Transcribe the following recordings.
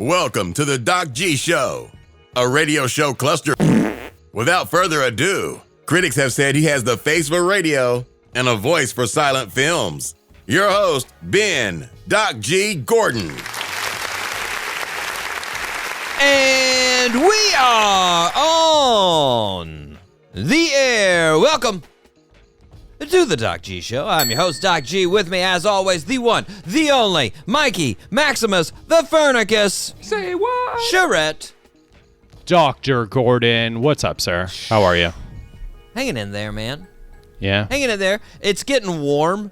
Welcome to the Doc G Show, a radio show cluster. Without further ado, critics have said he has the face for radio and a voice for silent films. Your host, Ben Doc G Gordon. And we are on the air. Welcome to the Doc G Show. I'm your host, Doc G. With me, as always, the one, the only, Mikey Maximus, the Fernicus. Say what? Charette. Dr. Gordon. What's up, sir? How are you? Hanging in there, man. Yeah? Hanging in there. It's getting warm.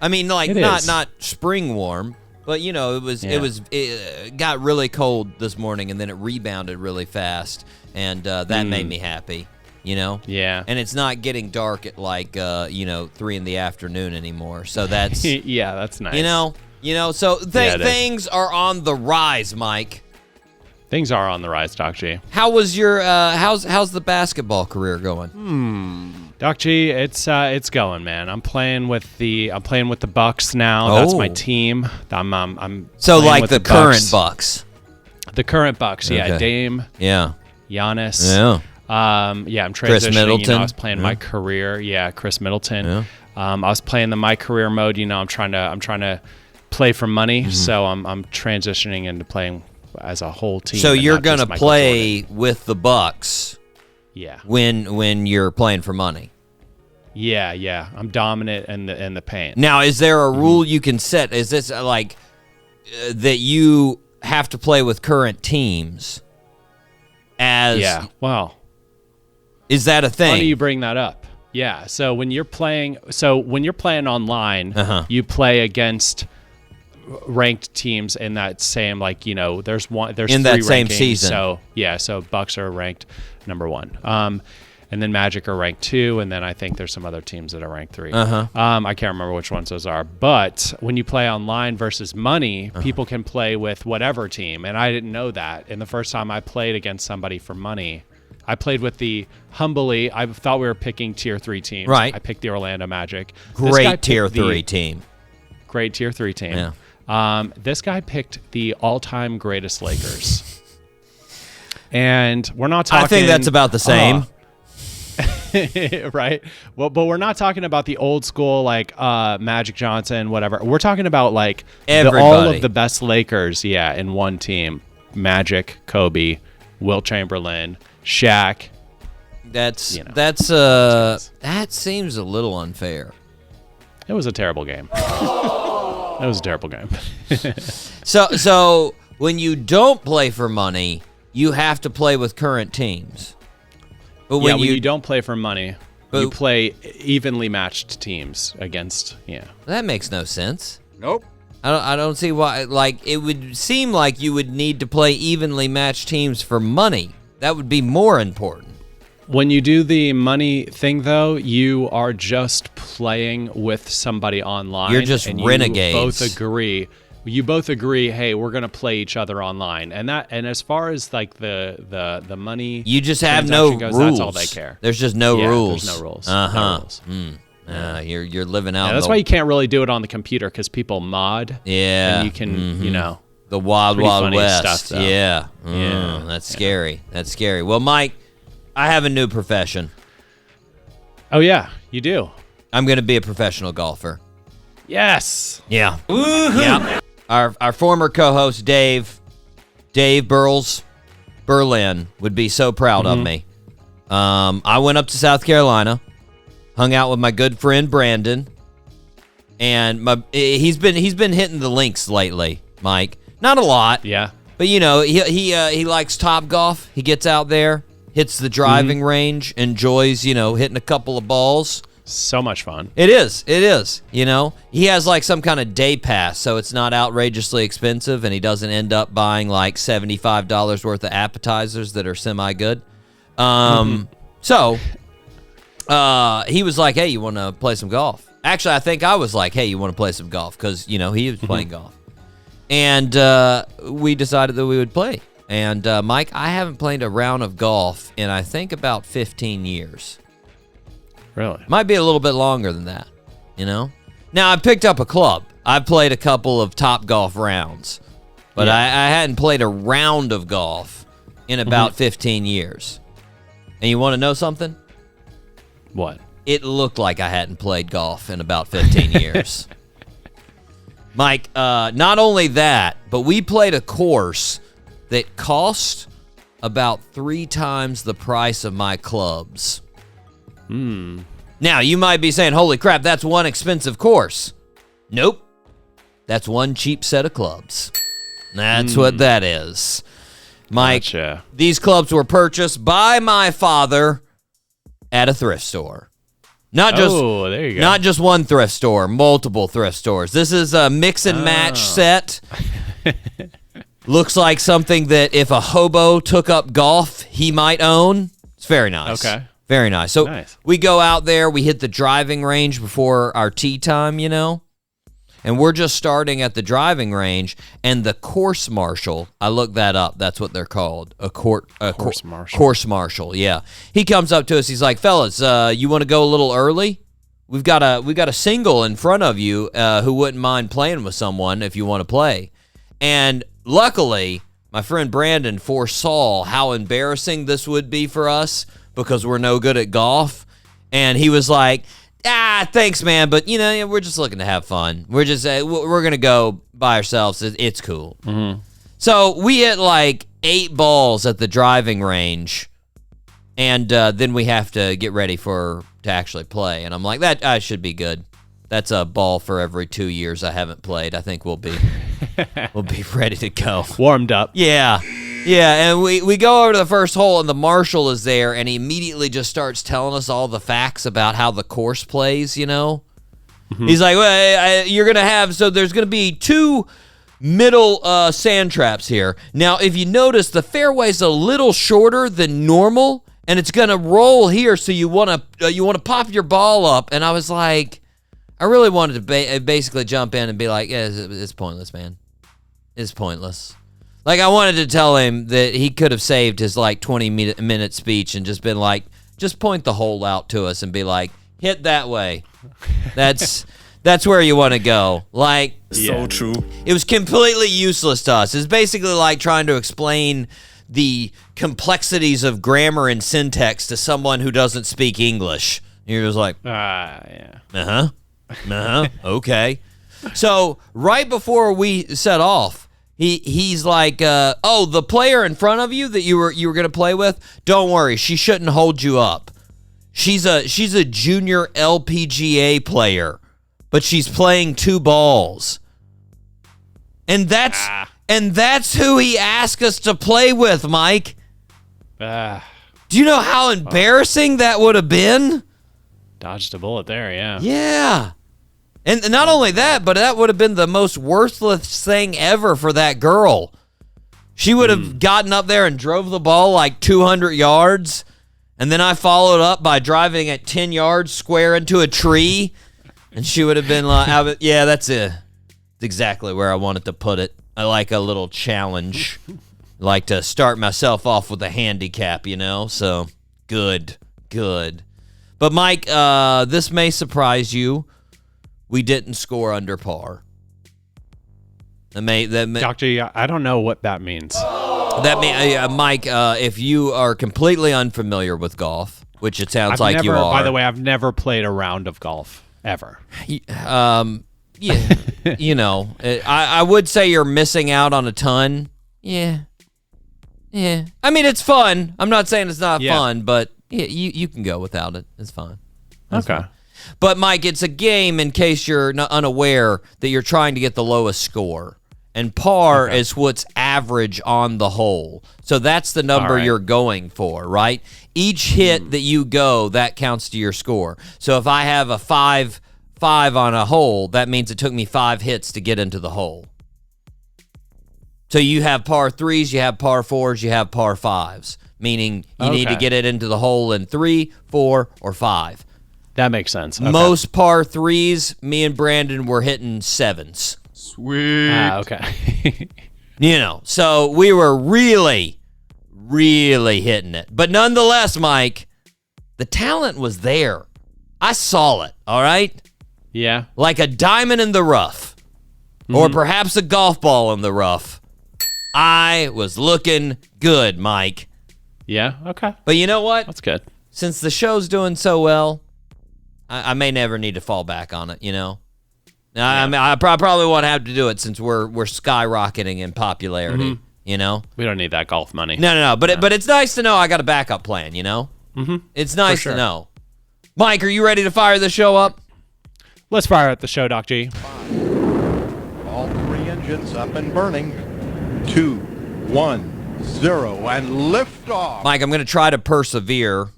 I mean, like, not spring warm, but, you know, it got really cold this morning, and then it rebounded really fast, and that made me happy. You know? Yeah. And it's not getting dark at 3 in the afternoon anymore. So that's yeah, that's nice. You know, so things are on the rise, Mike. Things are on the rise, Doc G. How was your how's the basketball career going? Doc G, it's going, man. I'm playing with the Bucks now. That's my team. I'm so like with the current Bucks. The current Bucks, yeah. Okay. Dame. Yeah. Giannis. Yeah. I'm transitioning. Chris Middleton. I was playing my career. Yeah, Chris Middleton. Yeah. I was playing my career mode. I'm trying to play for money. So I'm transitioning into playing as a whole team. So you're gonna play with the Bucks. Yeah. When you're playing for money. Yeah. I'm dominant in the paint. Now, is there a rule you can set? Is this like that you have to play with current teams? Well. Is that a thing? Funny you bring that up. Yeah. So when you're playing online, you play against ranked teams in that same there's in three that same rankings. season. So Bucks are ranked number 1. And then Magic are ranked 2, and then I think there's some other teams that are ranked 3. I can't remember which ones those are. But when you play online versus money, people can play with whatever team, and I didn't know that. And the first time I played against somebody for money, I played with I thought we were picking tier 3 teams. Right. I picked the Orlando Magic. Great tier 3 team. Great tier 3 team. Yeah. This guy picked the all-time greatest Lakers. And we're not talking... I think that's about the same. Right? Well, but we're not talking about the old school Magic Johnson, whatever. We're talking about all of the best Lakers, in one team. Magic, Kobe, Wilt Chamberlain, Shaq. That seems a little unfair. It was a terrible game. It was a terrible game. So when you don't play for money, you have to play with current teams. But when you don't play for money, you play evenly matched teams against. That makes no sense. Nope. I don't see why. It would seem like you would need to play evenly matched teams for money. That would be more important. When you do the money thing, though, you are just playing with somebody online. You're just renegades. You both agree. Hey, we're gonna play each other online, and as far as the money, you just have no goes, rules. That's all they care. There's just no rules. There's no rules. No rules. You're living out. That's why you can't really do it on the computer because people mod. Yeah. And you can the wild west stuff. Though. Yeah. Yeah. That's scary. That's scary. Well, Mike, I have a new profession. Oh yeah, you do. I'm gonna be a professional golfer. Yes. Yeah. Woo-hoo. Yeah. Our former co-host Dave Burles Berlin would be so proud of me. I went up to South Carolina, hung out with my good friend Brandon, and he's been hitting the links lately, Mike. Not a lot. Yeah. But he likes Topgolf. He gets out there, hits the driving range, enjoys, hitting a couple of balls. So much fun. It is. He has some kind of day pass, so it's not outrageously expensive, and he doesn't end up buying $75 worth of appetizers that are semi-good. So he was like, hey, you want to play some golf? Actually, I think I was like, hey, you want to play some golf? Because, he was playing golf. And we decided that we would play. And, Mike, I haven't played a round of golf in, I think, about 15 years. Really? Might be a little bit longer than that, Now, I picked up a club. I've played a couple of Topgolf rounds. but I hadn't played a round of golf in about 15 years. And you want to know something? What? It looked like I hadn't played golf in about 15 years. Mike, not only that, but we played a course that cost about 3 times the price of my clubs. Now, you might be saying, holy crap, that's one expensive course. Nope. That's one cheap set of clubs. That's what that is. Mike, Gotcha. These clubs were purchased by my father at a thrift store. There you go. Not just one thrift store, multiple thrift stores. This is a mix and match set. Looks like something that if a hobo took up golf, he might own. It's very nice. Okay. Very nice. So we go out there, we hit the driving range before our tee time, and we're just starting at the driving range, and the course marshal, I looked that up. That's what they're called, course marshal. Course marshal, yeah. He comes up to us. He's like, fellas, you want to go a little early? We've got a single in front of you who wouldn't mind playing with someone if you want to play. And luckily, my friend Brandon foresaw how embarrassing this would be for us because we're no good at golf. And he was like, thanks, man, but we're just looking to have fun. We're just we're gonna go by ourselves. It's cool. Mm-hmm. So we hit like 8 balls at the driving range, and then we have to get ready to actually play. And I'm like, that I should be good. That's a ball for every 2 years I haven't played. I think we'll be ready to go. Warmed up. Yeah. Yeah, and we go over to the first hole, and the marshal is there, and he immediately just starts telling us all the facts about how the course plays, Mm-hmm. He's like, well, you're going to have, so there's going to be 2 middle sand traps here. Now, if you notice, the fairway's a little shorter than normal, and it's going to roll here, so you want to pop your ball up. And I was like, I really wanted to basically jump in and be like, yeah, it's pointless, man. It's pointless. Like, I wanted to tell him that he could have saved his, 20-minute speech and just been like, just point the hole out to us and be like, hit that way. That's where you want to go. So true. It was completely useless to us. It's basically like trying to explain the complexities of grammar and syntax to someone who doesn't speak English. You're just like, yeah. Okay. So, right before we set off, He's like, the player in front of you that you were going to play with, don't worry, she shouldn't hold you up. She's a junior LPGA player, but she's playing 2 balls. And that's who he asked us to play with, Mike. Do you know how embarrassing that would have been? Dodged a bullet there, yeah. Yeah. And not only that, but that would have been the most worthless thing ever for that girl. She would have gotten up there and drove the ball 200 yards, and then I followed up by driving at 10 yards square into a tree, and she would have been like, yeah, that's it. That's exactly where I wanted to put it. I like a little challenge. I like to start myself off with a handicap, so good. But Mike, this may surprise you. We didn't score under par. Doctor, I don't know what that means. Mike, if you are completely unfamiliar with golf, which it sounds like you are. By the way, I've never played a round of golf, ever. Yeah, I would say you're missing out on a ton. Yeah. I mean, it's fun. I'm not saying it's not fun, but you can go without it. It's fine. That's okay. Fine. But, Mike, it's a game, in case you're not unaware, that you're trying to get the lowest score. And par is what's average on the hole. So that's the number you're going for, right? Each hit that you go, that counts to your score. So if I have a 5 on a hole, that means it took me 5 hits to get into the hole. So you have par 3s, you have par 4s, you have par 5s, meaning you need to get it into the hole in 3, 4, or 5. That makes sense. Okay. Most par 3s, me and Brandon were hitting 7s. Sweet. Okay. So we were really, really hitting it. But nonetheless, Mike, the talent was there. I saw it, all right? Yeah. Like a diamond in the rough, or perhaps a golf ball in the rough. I was looking good, Mike. Yeah. Okay. But you know what? That's good. Since the show's doing so well, I may never need to fall back on it, you know? I mean, I probably won't have to do it since we're skyrocketing in popularity, you know? We don't need that golf money. No. But it's nice to know I got a backup plan, you know? It's nice to know. Mike, are you ready to fire the show up? Let's fire at the show, Doc G. All 3 engines up and burning. 2, 1, 0, and lift off. Mike, I'm going to try to persevere.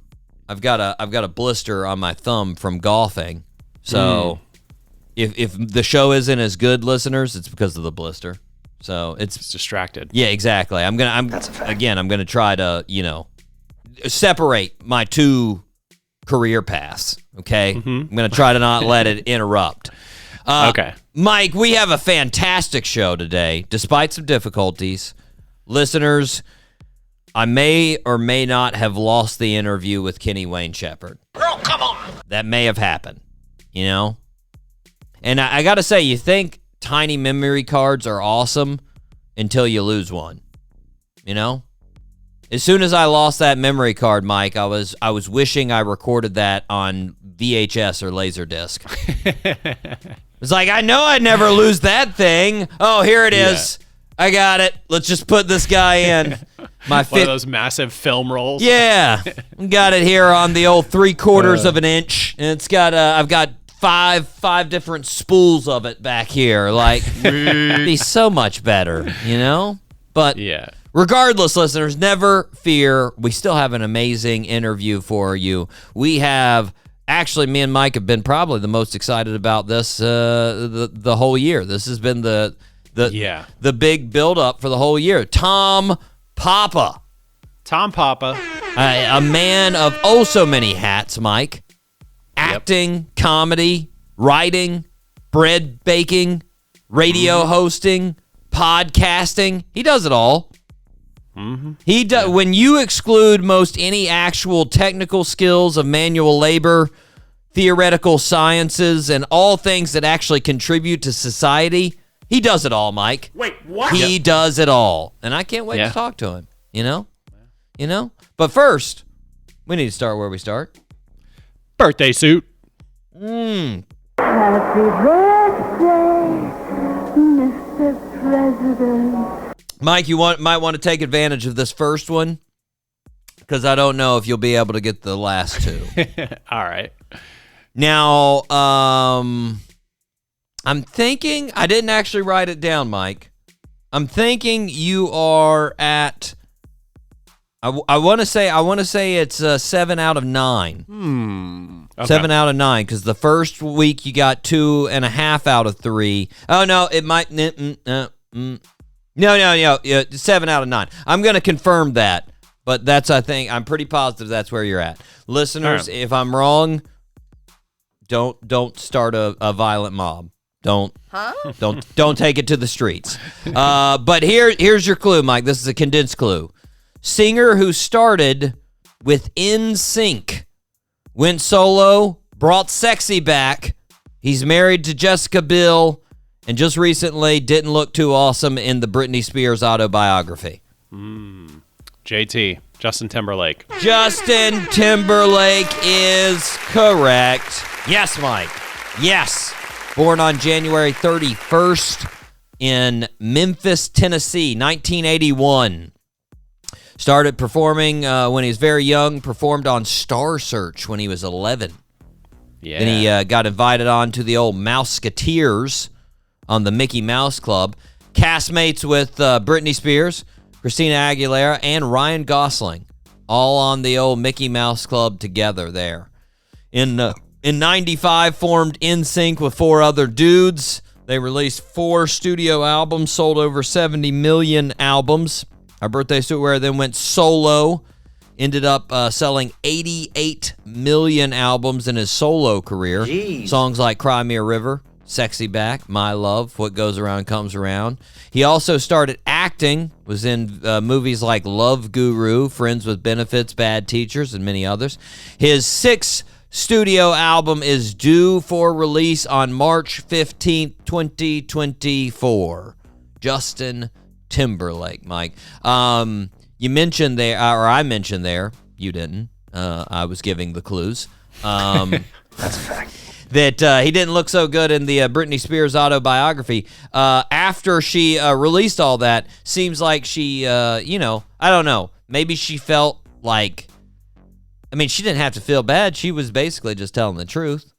I've got a blister on my thumb from golfing. So if the show isn't as good, listeners, it's because of the blister. So it's distracted. Yeah, exactly. I'm going to try to, you know, separate my 2 career paths, okay? I'm going to try to not let it interrupt. Okay. Mike, we have a fantastic show today, despite some difficulties. Listeners, I may or may not have lost the interview with Kenny Wayne Shepherd. Girl, come on! That may have happened, you know? And I got to say, you think tiny memory cards are awesome until you lose one, you know? As soon as I lost that memory card, Mike, I was wishing I recorded that on VHS or Laserdisc. It's like, I know I'd never lose that thing. Oh, here it is. Yeah. I got it. Let's just put this guy in. One of those massive film rolls. Yeah. Got it here on the old 3/4 of an inch. And it's got, I've got five different spools of it back here. Like, it'd be so much better, you know? But yeah. Regardless, listeners, never fear. We still have an amazing interview for you. We have, actually, me and Mike have been probably the most excited about this the whole year. This has been the big build-up for the whole year. Tom Papa. A man of oh so many hats, Mike. Acting, comedy, writing, bread baking, radio hosting, podcasting. He does it all. He does. When you exclude most any actual technical skills of manual labor, theoretical sciences, and all things that actually contribute to society, he does it all, Mike. Wait, what? He does it all, and I can't wait to talk to him. You know. But first, we need to start where we start. Birthday suit. Happy birthday, Mr. President. Mike, you might want to take advantage of this first one because I don't know if you'll be able to get the last 2. All right. Now, I'm thinking, I didn't actually write it down, Mike. I'm thinking you are at, I want to say it's 7 out of 9. Okay. 7 out of 9 because the first week you got 2.5 out of 3. Oh no, it might. No. 7 out of 9. I'm going to confirm that, but I'm pretty positive that's where you're at. Listeners, if I'm wrong, don't start a violent mob. Don't take it to the streets. But here's your clue, Mike. This is a condensed clue. Singer who started with NSYNC, went solo, brought sexy back. He's married to Jessica Biel, and just recently didn't look too awesome in the Britney Spears autobiography. JT, Justin Timberlake. Justin Timberlake is correct. Yes, Mike. Yes. Born on January 31st in Memphis, Tennessee, 1981. Started performing when he was very young, performed on Star Search when he was 11. Yeah. Then he got invited on to the old Mouseketeers on the Mickey Mouse Club. Castmates with Britney Spears, Christina Aguilera, and Ryan Gosling, all on the old Mickey Mouse Club together there. In 95, formed NSYNC with 4 other dudes. They released 4 studio albums, sold over 70 million albums. Our birthday suitwear then went solo, ended up selling 88 million albums in his solo career. Jeez. Songs like Cry Me a River, Sexy Back, My Love, What Goes Around Comes Around. He also started acting, was in movies like Love Guru, Friends with Benefits, Bad Teachers, and many others. His 6th studio album is due for release on March 15th, 2024. Justin Timberlake, Mike. You mentioned there, or I mentioned there, you didn't. I was giving the clues. That's a fact. That he didn't look so good in the Britney Spears autobiography. After she released all that, seems like she, I don't know. Maybe she felt like, she didn't have to feel bad. She was basically just telling the truth,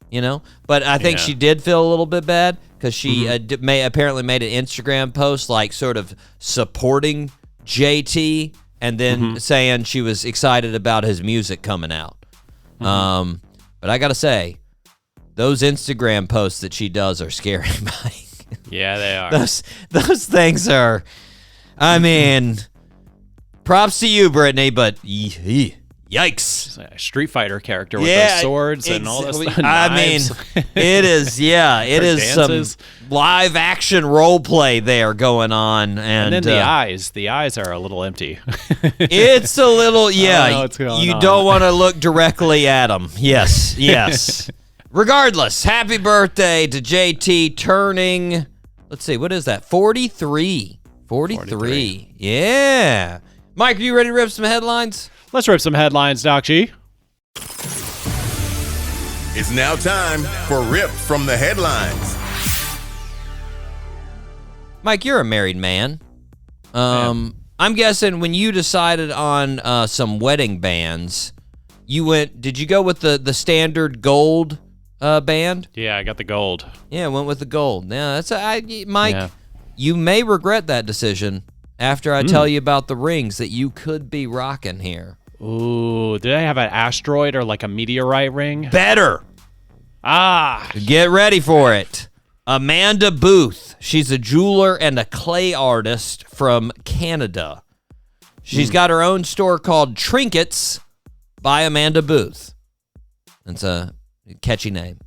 But I think she did feel a little bit bad because she apparently made an Instagram post, like sort of supporting JT and then saying she was excited about his music coming out. But I got to say, those Instagram posts that she does are scary, Mike. Yeah, they are. Those things are, props to you, Brittany, but yikes. It's like a Street Fighter character with those swords and all this stuff. It is some live action role play there going on. And then the eyes are a little empty. It's a little, you don't want to look directly at them. Yes. Regardless, happy birthday to JT turning, let's see, what is that? 43. 43. Yeah. Mike, are you ready to rip some headlines? Let's rip some headlines, Doc G. It's now time for Rip from the Headlines. Mike, you're a married man. I'm guessing when you decided on some wedding bands, did you go with the standard gold band? Yeah, I got the gold. Yeah, I went with the gold. Yeah, Mike, you may regret that decision after I tell you about the rings that you could be rocking here. Ooh, did I have an asteroid or like a meteorite ring? Better. Get ready for it. Amanda Booth. She's a jeweler and a clay artist from Canada. She's got her own store called Trinkets by Amanda Booth. That's a catchy name.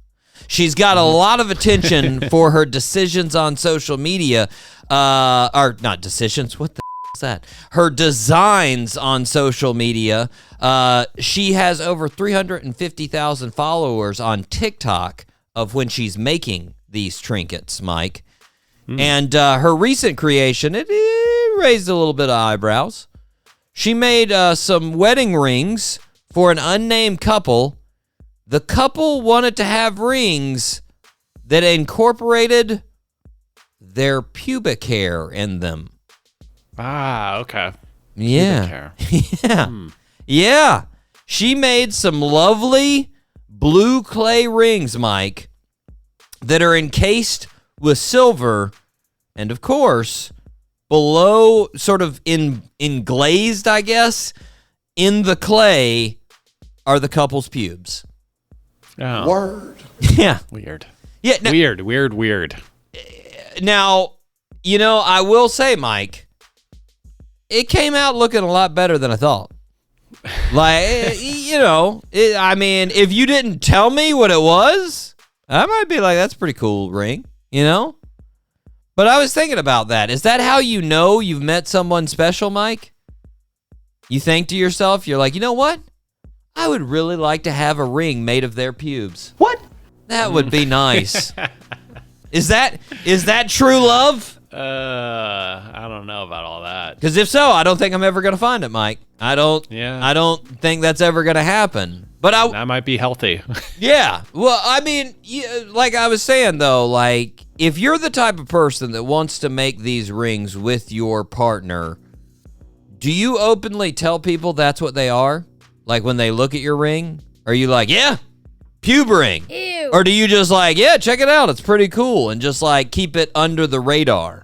She's got a lot of attention for her decisions on social media. Or not decisions, what the is that? Her designs on social media. She has over 350,000 followers on TikTok of when she's making these trinkets, Mike. And her recent creation, it raised a little bit of eyebrows. She made some wedding rings for an unnamed couple. The couple wanted to have rings that incorporated their pubic hair in them. Okay. Yeah. Yeah. She made some lovely blue clay rings, Mike, that are encased with silver, and of course, below, sort of englazed, I guess, in the clay are the couple's pubes. Oh. Word. Yeah. Weird. Yeah. Weird. Now, I will say, Mike, it came out looking a lot better than I thought. Like, if you didn't tell me what it was, I might be like, that's a pretty cool ring, But I was thinking about that. Is that how you know you've met someone special, Mike? You think to yourself, you're like, you know what? I would really like to have a ring made of their pubes. What? That would be nice. Is that true love? I don't know about all that. Because if so, I don't think I'm ever going to find it, Mike. I don't think that's ever going to happen. But that might be healthy. Yeah. Well, like I was saying, though, like, if you're the type of person that wants to make these rings with your partner, do you openly tell people that's what they are? Like, when they look at your ring, are you like, yeah, pube ring? Ew. Or do you just like, yeah, check it out, it's pretty cool, and just like keep it under the radar?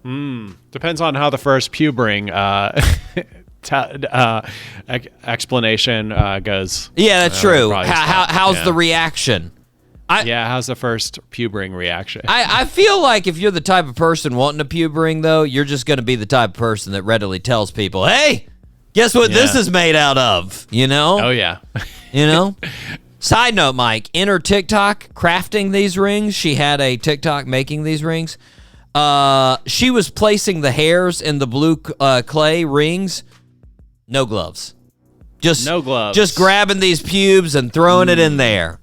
Depends on how the first pube ring explanation goes. Yeah, that's true. probably How's the reaction? How's the first pube ring reaction? I feel like if you're the type of person wanting a pube ring, though, you're just going to be the type of person that readily tells people, hey, guess what this is made out of, Oh, yeah. Side note, Mike, in her TikTok crafting these rings, she had a TikTok making these rings. She was placing the hairs in the blue clay rings. No gloves. No gloves. Just grabbing these pubes and throwing it in there.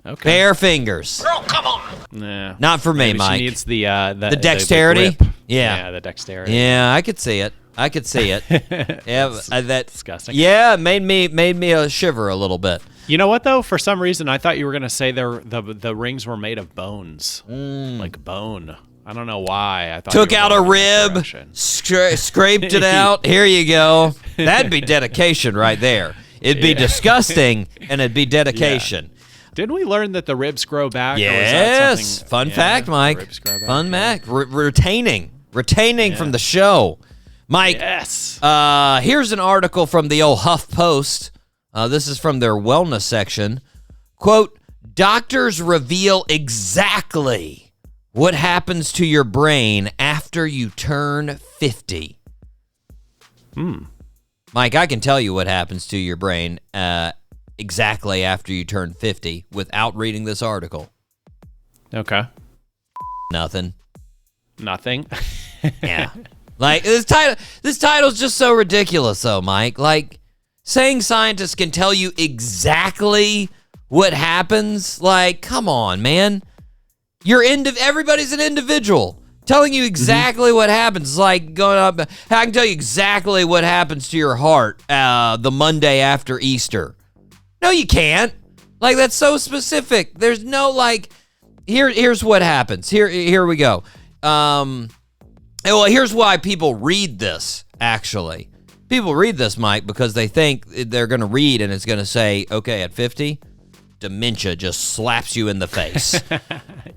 Okay. Bare fingers. Girl, come on. Nah. Not for me, Maybe Mike. She needs the dexterity? the grip. Yeah. the dexterity. Yeah, I could see it. Yeah, that's disgusting. Yeah, made me shiver a little bit. You know what though? For some reason, I thought you were gonna say the rings were made of bones, like bone. I don't know why. I thought Took you were out a going in that rib, direction. scraped it out. Here you go. That'd be dedication right there. It'd be disgusting, and it'd be dedication. Didn't we learn that the ribs grow back? Yes. Fun fact, Mike. Ribs grow back. Fun fact. Retaining from the show. Mike, Yes. here's an article from the old Huff Post. This is from their wellness section. Quote, doctors reveal exactly what happens to your brain after you turn 50. Mike, I can tell you what happens to your brain exactly after you turn 50 without reading this article. Okay. Nothing. Nothing. Yeah. Like, this title's just so ridiculous, though, Mike. Like, saying scientists can tell you exactly what happens, like, come on, man. Everybody's an individual. Telling you exactly what happens is like going up. I can tell you exactly what happens to your heart the Monday after Easter. No, you can't. Like, that's so specific. There's no, like, here's what happens. Here we go. Well, here's why people read this, actually. People read this, Mike, because they think they're going to read and it's going to say, okay, at 50, dementia just slaps you in the face.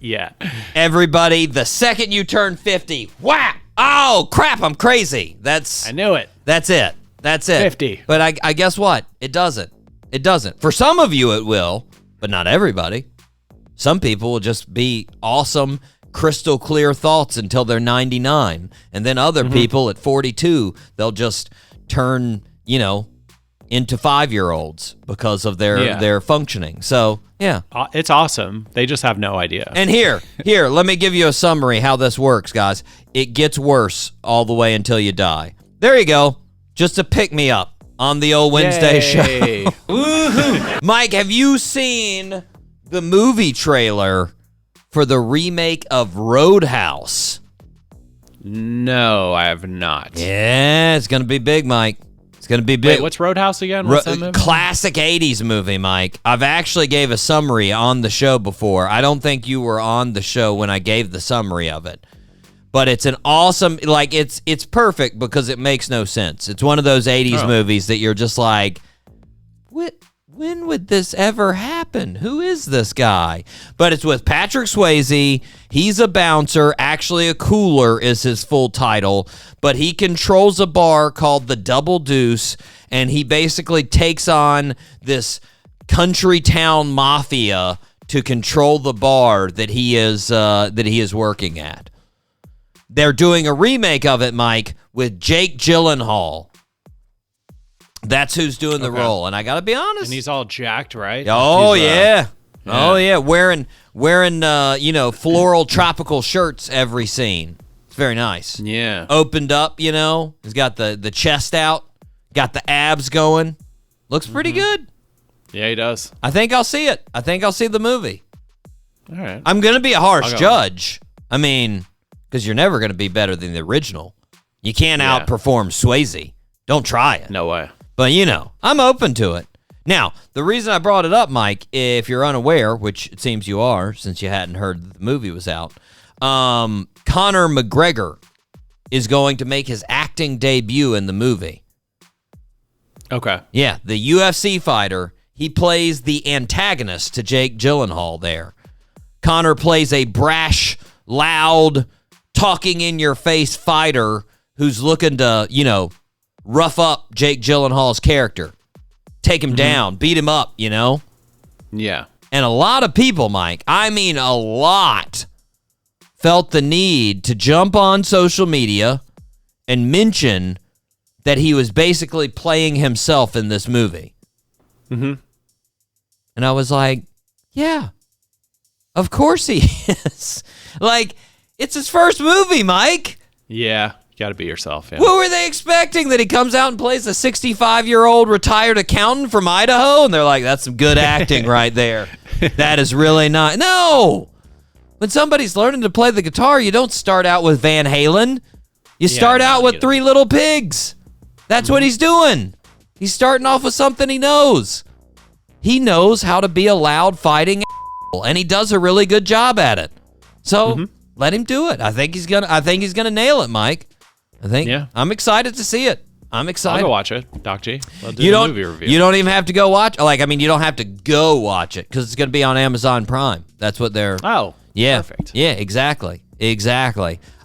Yeah. Everybody, the second you turn 50, whack! Oh, crap, I'm crazy. I knew it. That's it. 50. But I guess what? It doesn't. For some of you, it will, but not everybody. Some people will just be awesome, crystal clear thoughts until they're 99. And then other people at 42, they'll just turn, into 5-year-olds because of their functioning. So, yeah. It's awesome. They just have no idea. And here, let me give you a summary how this works, guys. It gets worse all the way until you die. There you go. Just a pick me up on the old Wednesday show. Woohoo! Mike, have you seen the movie trailer for the remake of Roadhouse? No, I have not. Yeah, it's going to be big, Mike. It's going to be big. Wait, what's Roadhouse again? What's that movie? Classic 80s movie, Mike. I've actually gave a summary on the show before. I don't think you were on the show when I gave the summary of it. But it's an awesome, like, it's perfect because it makes no sense. It's one of those 80s movies that you're just like, when would this ever happen? Who is this guy? But it's with Patrick Swayze. He's a bouncer. Actually, a cooler is his full title. But he controls a bar called the Double Deuce, and he basically takes on this country town mafia to control the bar that he is working at. They're doing a remake of it, Mike, with Jake Gyllenhaal. That's who's doing the role, and I gotta be honest. And he's all jacked, right? Oh yeah. Oh yeah, wearing floral tropical shirts every scene. It's very nice. Yeah. Opened up, he's got the chest out, got the abs going. Looks pretty good. Yeah, he does. I think I'll see it. I think I'll see the movie. All right. I'm gonna be a harsh judge. I mean, because you're never gonna be better than the original. You can't outperform Swayze. Don't try it. No way. But, I'm open to it. Now, the reason I brought it up, Mike, if you're unaware, which it seems you are since you hadn't heard that the movie was out, Conor McGregor is going to make his acting debut in the movie. Okay. Yeah, the UFC fighter. He plays the antagonist to Jake Gyllenhaal there. Conor plays a brash, loud, talking-in-your-face fighter who's looking to, rough up Jake Gyllenhaal's character. Take him down. Beat him up, Yeah. And a lot of people, Mike, I mean a lot, felt the need to jump on social media and mention that he was basically playing himself in this movie. Mm-hmm. And I was like, yeah, of course he is. Like, it's his first movie, Mike. Yeah. You got to be yourself. Yeah. What were they expecting? That he comes out and plays a 65-year-old retired accountant from Idaho? And they're like, that's some good acting right there. That is really not. No. When somebody's learning to play the guitar, you don't start out with Van Halen. You start out with Three Little Pigs. That's what he's doing. He's starting off with something he knows. He knows how to be a loud fighting asshole, and he does a really good job at it. So let him do it. I think he's gonna nail it, Mike. I'm excited to see it. I'm excited. I'll go watch it, Doc G. I'll do the movie review. You don't even have to go watch. Like, I mean, you don't have to go watch it because it's going to be on Amazon Prime. That's what they're. Oh, yeah, perfect. Yeah, exactly.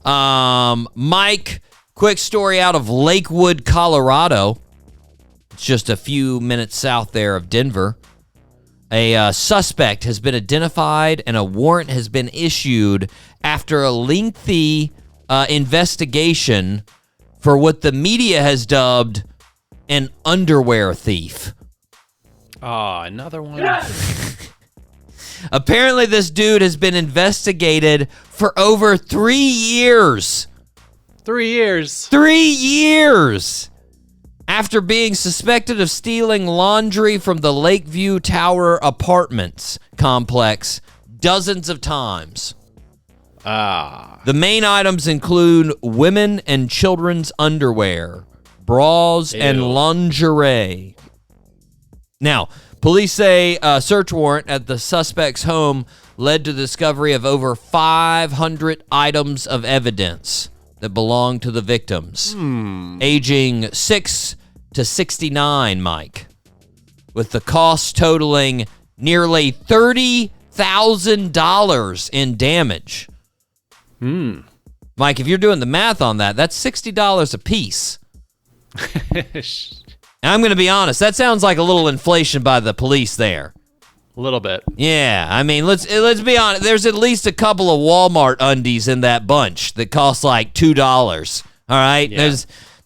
Mike, quick story out of Lakewood, Colorado. It's just a few minutes south there of Denver. A suspect has been identified and a warrant has been issued after a lengthy investigation for what the media has dubbed an underwear thief. Oh, another one. Apparently, this dude has been investigated for over 3 years. 3 years. 3 years! After being suspected of stealing laundry from the Lakeview Tower Apartments complex dozens of times. The main items include women and children's underwear, bras, and lingerie. Now, police say a search warrant at the suspect's home led to the discovery of over 500 items of evidence that belong to the victims, aging 6 to 69, Mike, with the cost totaling nearly $30,000 in damage. Mike, if you're doing the math on that, that's $60 a piece. And I'm going to be honest, that sounds like a little inflation by the police there. A little bit. Yeah, I mean, let's be honest. There's at least a couple of Walmart undies in that bunch that cost like $2. All right, Yeah.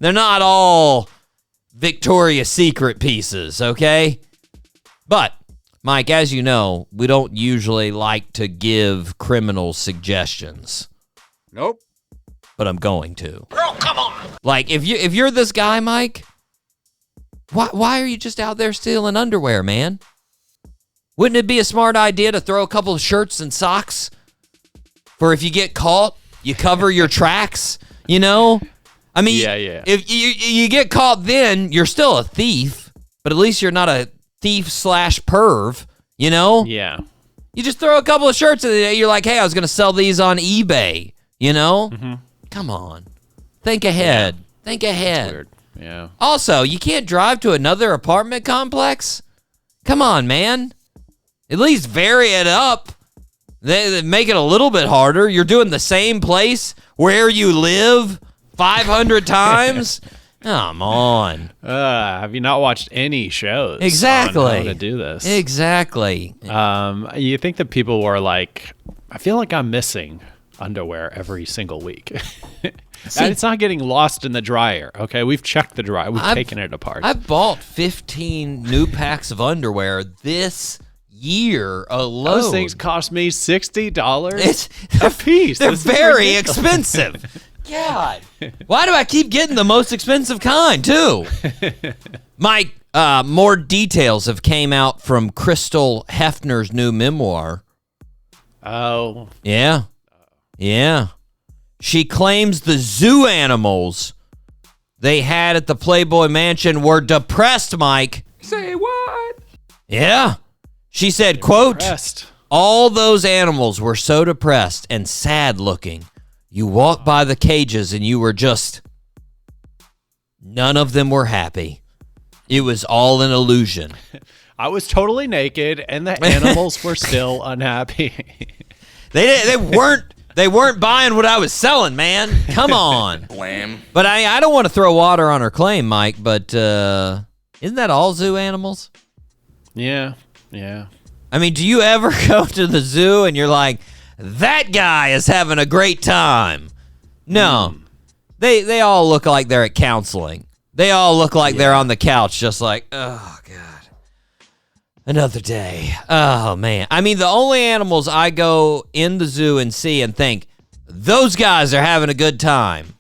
They're not all Victoria's Secret pieces, okay? But Mike, as you know, we don't usually like to give criminals suggestions. Nope. But I'm going to. Girl, come on. Like, if you're this guy, Mike, why are you just out there stealing underwear, man? Wouldn't it be a smart idea to throw a couple of shirts and socks for if you get caught, you cover your tracks, you know? I mean, Yeah. if you get caught then, you're still a thief, but at least you're not a thief/perv, you know? Yeah. You just throw a couple of shirts and you're like, hey, I was going to sell these on eBay, you know? Come on. Think ahead. Think ahead. Weird. Yeah. Also, you can't drive to another apartment complex? Come on, man. At least vary it up. They make it a little bit harder. You're doing the same place where you live 500 times? Come on. Have you not watched any shows? Exactly. On how to do this? Exactly. You think that people were like, I feel like I'm missing underwear every single week. And it's not getting lost in the dryer, okay? We've checked the dryer. We've taken it apart. I've bought 15 new packs of underwear this year alone. Those things cost me $60 a piece. They're This is very ridiculous. expensive. God. Why do I keep getting the most expensive kind, too? Mike, more details have came out from Crystal Hefner's new memoir. Oh. Yeah. Yeah. She claims the zoo animals they had at the Playboy Mansion were depressed, Mike. Say what? Yeah. She said, quote, Depressed. all those animals were so depressed and sad looking. You walked by the cages and you were just, none of them were happy. It was all an illusion. I was totally naked and the animals were still unhappy. They weren't buying what I was selling, man. Come on. Blam. But I don't want to throw water on her claim, Mike, but isn't that all zoo animals? Yeah. I mean, do you ever go to the zoo and you're like, that guy is having a great time? No. They all look like they're at counseling. They all look like they're on the couch just like, oh, God. Another day. Oh, man. I mean, the only animals I go in the zoo and see and think, those guys are having a good time.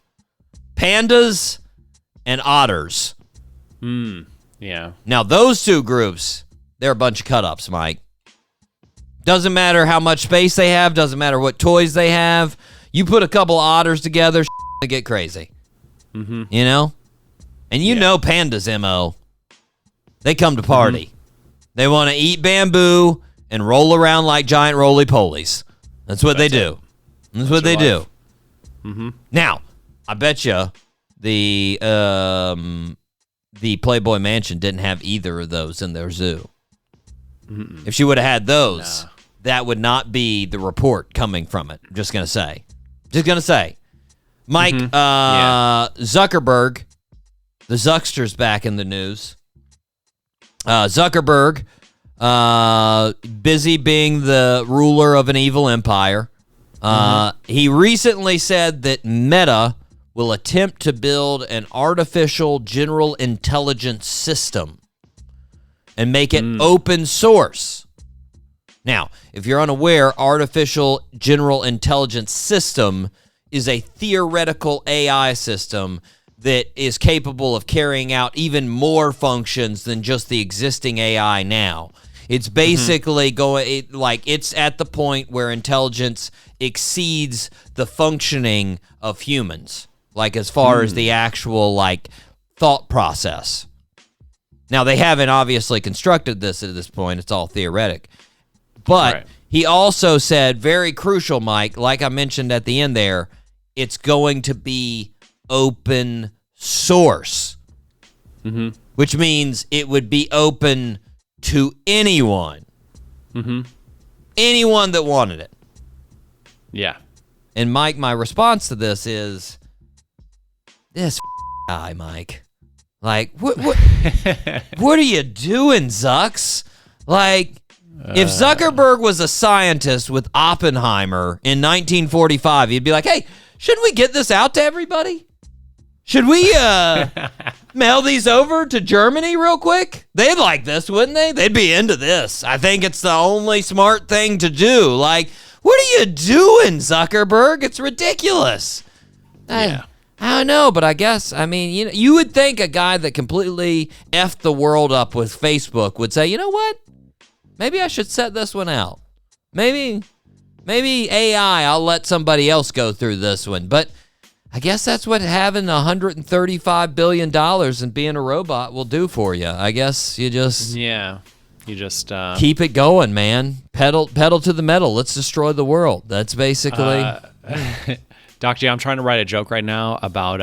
Pandas and otters. Yeah. Now, those two groups, they're a bunch of cut-ups, Mike. Doesn't matter how much space they have. Doesn't matter what toys they have. You put a couple otters together, to get crazy. Mm-hmm. You know? And you know Panda's MO. They come to party. They want to eat bamboo and roll around like giant roly-polies. That's what they do. That's what they do. Mm-hmm. Now, I bet you the Playboy Mansion didn't have either of those in their zoo. If she would have had those, that would not be the report coming from it. I'm just going to say. Mike, Zuckerberg, the Zuckster's back in the news. Zuckerberg, busy being the ruler of an evil empire. He recently said that Meta will attempt to build an artificial general intelligence system and make it open source. Now, if you're unaware, artificial general intelligence system is a theoretical AI system that is capable of carrying out even more functions than just the existing AI now. It's basically it's at the point where intelligence exceeds the functioning of humans, like as far as the actual like thought process. Now, they haven't obviously constructed this at this point. It's all theoretic. But he also said, very crucial, Mike, like I mentioned at the end there, it's going to be open source, which means it would be open to anyone. Anyone that wanted it. Yeah. And Mike, my response to this is, this guy, Mike. Like, what are you doing, Zucks? Like, if Zuckerberg was a scientist with Oppenheimer in 1945, he'd be like, hey, shouldn't we get this out to everybody? Should we mail these over to Germany real quick? They'd like this, wouldn't they? They'd be into this. I think it's the only smart thing to do. Like, what are you doing, Zuckerberg? It's ridiculous. Yeah. I don't know, but I guess, I mean, you would think a guy that completely effed the world up with Facebook would say, you know what? Maybe I should set this one out. Maybe AI, I'll let somebody else go through this one. But I guess that's what having $135 billion and being a robot will do for you. I guess you just... Yeah. You just... keep it going, man. Pedal to the metal. Let's destroy the world. That's basically... Doc G, I'm trying to write a joke right now about,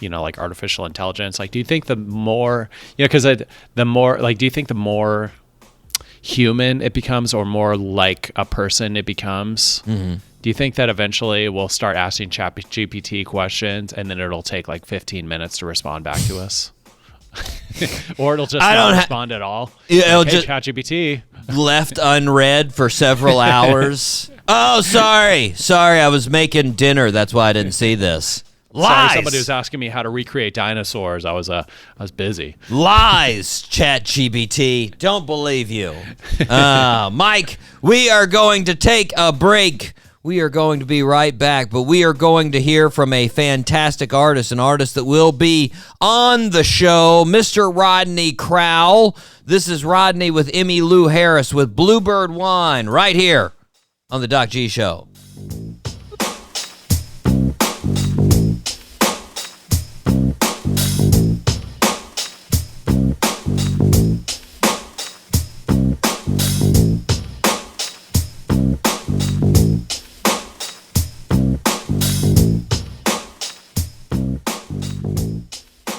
like artificial intelligence. Like, do you think the more, because the more, like, do you think the more human it becomes or more like a person it becomes, do you think that eventually we'll start asking ChatGPT questions and then it'll take like 15 minutes to respond back to us? Or it'll just not respond at all? Yeah, it'll hey, just ChatGPT. left unread for several hours. Oh, sorry, I was making dinner. That's why I didn't see this. Lies. Sorry, somebody was asking me how to recreate dinosaurs. I was busy. Lies, ChatGPT. Don't believe you. Mike, we are going to take a break. We are going to be right back, but we are going to hear from a fantastic artist, an artist that will be on the show, Mr. Rodney Crowell. This is Rodney with Emmy Lou Harris with Bluebird Wine right here on the Doc G Show.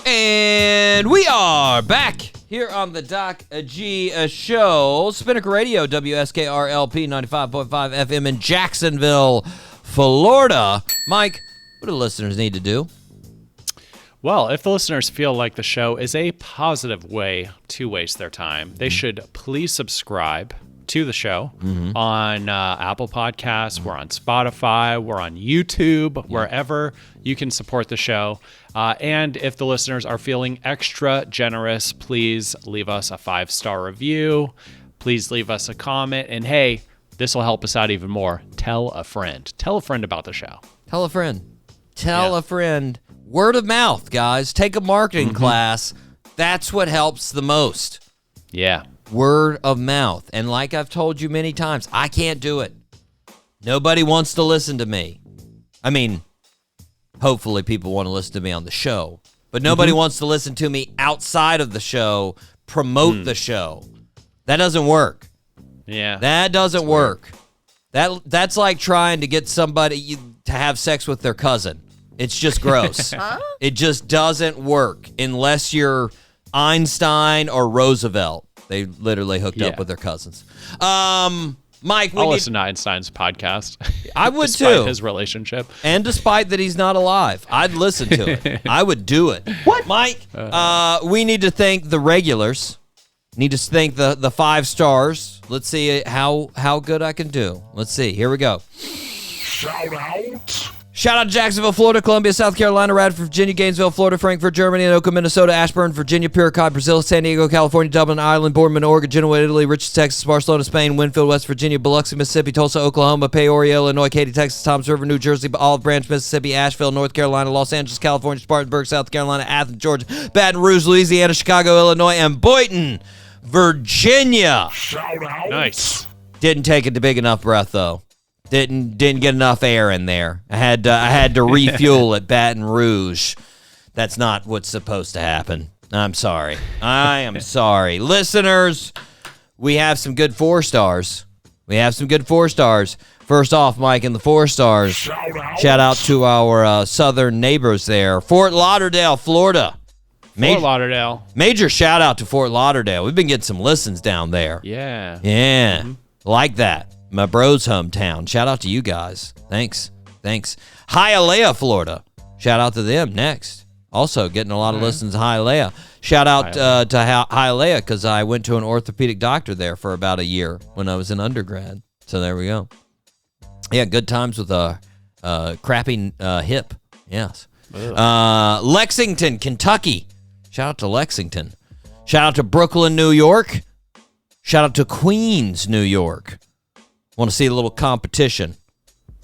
And we are back here on the Doc G Show. Spinnaker Radio, WSKRLP 95.5 FM in Jacksonville, Florida. Mike, what do listeners need to do? Well, if the listeners feel like the show is a positive way to waste their time, they should please subscribe to the show on Apple Podcasts. We're on Spotify. We're on YouTube, wherever you can support the show. And if the listeners are feeling extra generous, please leave us a 5-star review. Please leave us a comment. And hey, this will help us out even more. Tell a friend. Tell a friend about the show. Tell a friend. Tell a friend. Word of mouth, guys. Take a marketing class. That's what helps the most. Yeah. word of mouth. And like I've told you many times, I can't do it. Nobody wants to listen to me. I mean, hopefully people want to listen to me on the show, but nobody wants to listen to me outside of the show, promote the show. That doesn't work. Yeah. That doesn't work. That's like trying to get somebody to have sex with their cousin. It's just gross. It just doesn't work unless you're Einstein or Roosevelt. They literally hooked up with their cousins. Mike, I'll listen to Einstein's podcast. I would despite too. his relationship. And despite that he's not alive, I'd listen to it. I would do it. What? Mike, we need to thank the regulars. Need to thank the 5 stars. Let's see how good I can do. Let's see. Here we go. Shout out to Jacksonville, Florida, Columbia, South Carolina, Radford, Virginia, Gainesville, Florida, Frankfurt, Germany, Anoka, Minnesota, Ashburn, Virginia, Piracai, Brazil, San Diego, California, Dublin, Ireland, Boardman, Oregon, Genoa, Italy, Richards, Texas, Barcelona, Spain, Winfield, West Virginia, Biloxi, Mississippi, Tulsa, Oklahoma, Peoria, Illinois, Katy, Texas, Toms River, New Jersey, Olive Branch, Mississippi, Asheville, North Carolina, Los Angeles, California, Spartanburg, South Carolina, Athens, Georgia, Baton Rouge, Louisiana, Chicago, Illinois, and Boynton, Virginia. Nice. Didn't take a big enough breath though. Didn't get enough air in there. I had to refuel at Baton Rouge. That's not what's supposed to happen. I'm sorry. I am sorry. Listeners, we have some good 4 stars. First off, Mike, in the 4 stars, shout out to our southern neighbors there. Fort Lauderdale, Florida. Fort Lauderdale. Major shout out to Fort Lauderdale. We've been getting some listens down there. Yeah. Yeah. Like that. My bro's hometown. Shout out to you guys. Thanks. Hialeah, Florida. Shout out to them next. Also getting a lot of listens to Hialeah. Shout out to Hialeah because I went to an orthopedic doctor there for about a year when I was in undergrad. So there we go. Yeah, good times with a crappy hip. Yes. Lexington, Kentucky. Shout out to Lexington. Shout out to Brooklyn, New York. Shout out to Queens, New York. Want to see a little competition?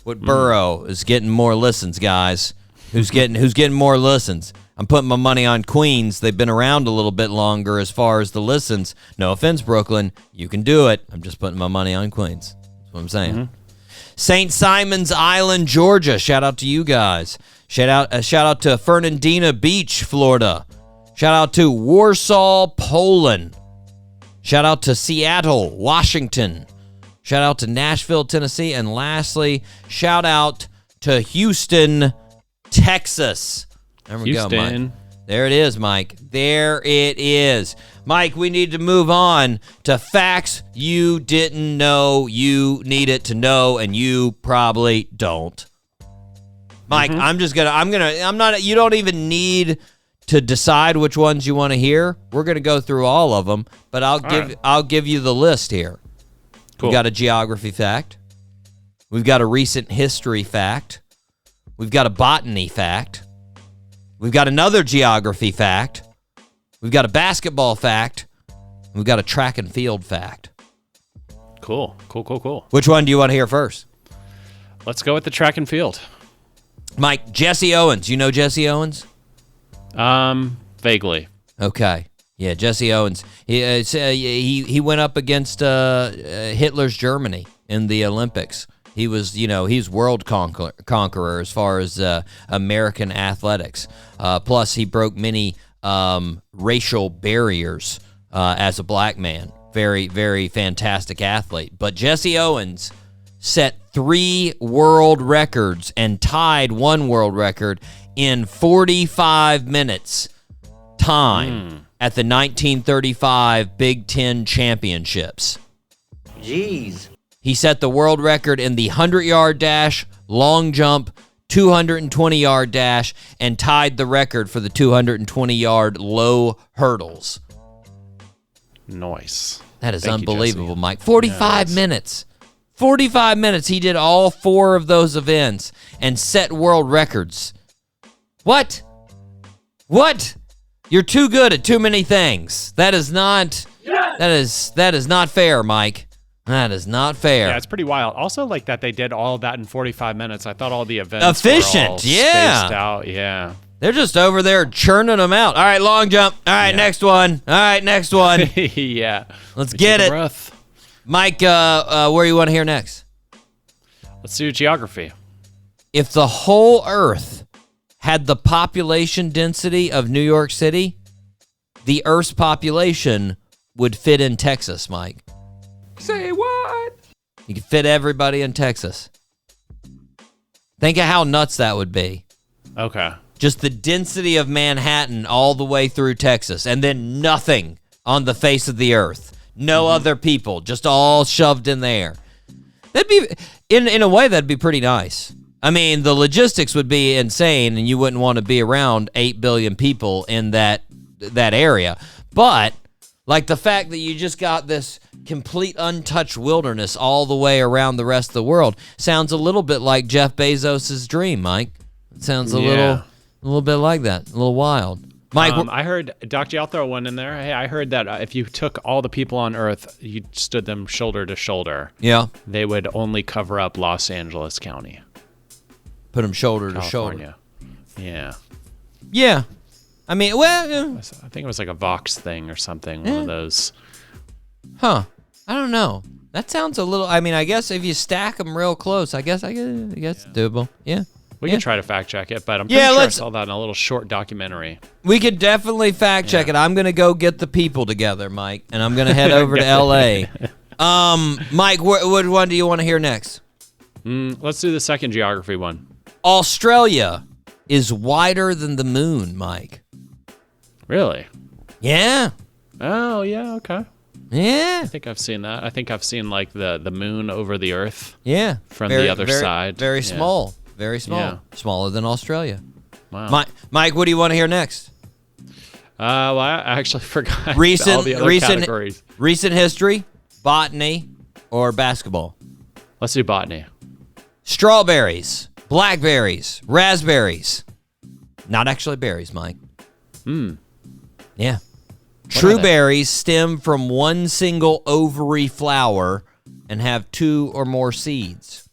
What borough is getting more listens, guys? Who's getting more listens? I'm putting my money on Queens. They've been around a little bit longer as far as the listens. No offense, Brooklyn. You can do it. I'm just putting my money on Queens. That's what I'm saying. St. Simon's Island, Georgia. Shout out to you guys. Shout out to Fernandina Beach, Florida. Shout out to Warsaw, Poland. Shout out to Seattle, Washington. Shout out to Nashville, Tennessee. And lastly, shout out to Houston, Texas. There we go, Mike. There it is, Mike. There it is. Mike, we need to move on to facts you didn't know you needed to know, and you probably don't. Mike, you don't even need to decide which ones you want to hear. We're going to go through all of them, but I'll give you the list here. Cool. We've got a geography fact. We've got a recent history fact. We've got a botany fact. We've got another geography fact. We've got a basketball fact. We've got a track and field fact. Cool. Which one do you want to hear first? Let's go with the track and field. Mike, Jesse Owens. You know Jesse Owens? Vaguely. Okay. Yeah, Jesse Owens. He went up against Hitler's Germany in the Olympics. He was, he's world conqueror as far as American athletics. Plus, he broke many racial barriers as a black man. Very, very fantastic athlete. But Jesse Owens set 3 world records and tied 1 world record in 45 minutes time at the 1935 Big Ten Championships. Jeez. He set the world record in the 100-yard dash, long jump, 220-yard dash, and tied the record for the 220-yard low hurdles. Nice. That is unbelievable, Mike. 45 minutes. 45 minutes. He did all 4 of those events and set world records. What? You're too good at too many things. That is not fair, Mike. That is not fair. Yeah, it's pretty wild. Also, that they did all of that in 45 minutes. I thought all the events efficient, were all spaced out. Yeah. They're just over there churning them out. All right, long jump. All right, next one. All right, next one. Yeah. Let's get it. Breath. Mike, where you want to hear next? Let's do geography. If the whole Earth had the population density of New York City, the Earth's population would fit in Texas, Mike. Say what? You could fit everybody in Texas. Think of how nuts that would be. Okay. Just the density of Manhattan all the way through Texas, and then nothing on the face of the earth. No other people, just all shoved in there. That'd be, in a way, that'd be pretty nice. I mean, the logistics would be insane, and you wouldn't want to be around 8 billion people in that area. But, like, the fact that you just got this complete untouched wilderness all the way around the rest of the world sounds a little bit like Jeff Bezos' dream, Mike. It sounds a little bit like that, a little wild. Mike, I heard, Doc G, I'll throw one in there. Hey, I heard that if you took all the people on Earth, you stood them shoulder to shoulder, yeah, they would only cover up Los Angeles County. put them shoulder to shoulder. California. Yeah. Yeah. I mean, well, I think it was like a Vox thing or something, one of those. huh. I don't know. That sounds a little, I mean, I guess if you stack them real close, I guess it's doable. Yeah. We Yeah. could try to fact check it, but I'm pretty sure I saw that in a little short documentary. We could definitely fact check it. I'm going to go get the people together, Mike, and I'm going to head over to L.A. Mike, what one do you want to hear next? Let's do the second geography one. Australia is wider than the moon, Mike. Really? Yeah. Oh, yeah, okay. Yeah. I think I've seen that. I think I've seen like the moon over the Earth. Yeah. From the other side. Very Yeah. small. Very small. Yeah. Smaller than Australia. Wow. Mike, what do you want to hear next? Well, I actually forgot all Recent the other categories. recent history, botany, or basketball? Let's do botany. Strawberries, blackberries, raspberries. Not actually berries, Mike. Yeah. True are they? berries stem from one single ovary flower and have 2 or more seeds.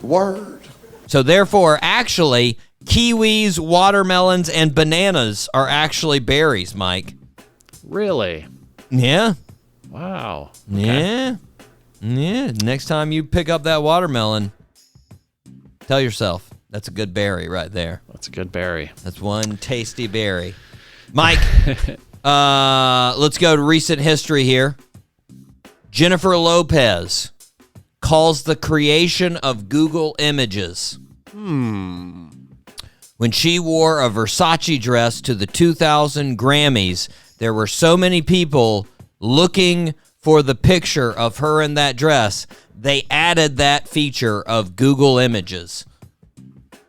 Word. So therefore, actually, kiwis, watermelons, and bananas are actually berries, Mike. Really? Yeah. Wow. Yeah. Yeah. Next time you pick up that watermelon, tell yourself, that's a good berry right there. That's a good berry. That's one tasty berry. Mike, let's go to recent history here. Jennifer Lopez calls the creation of Google Images. When she wore a Versace dress to the 2000 Grammys, there were so many people looking for the picture of her in that dress, they added that feature of Google Images.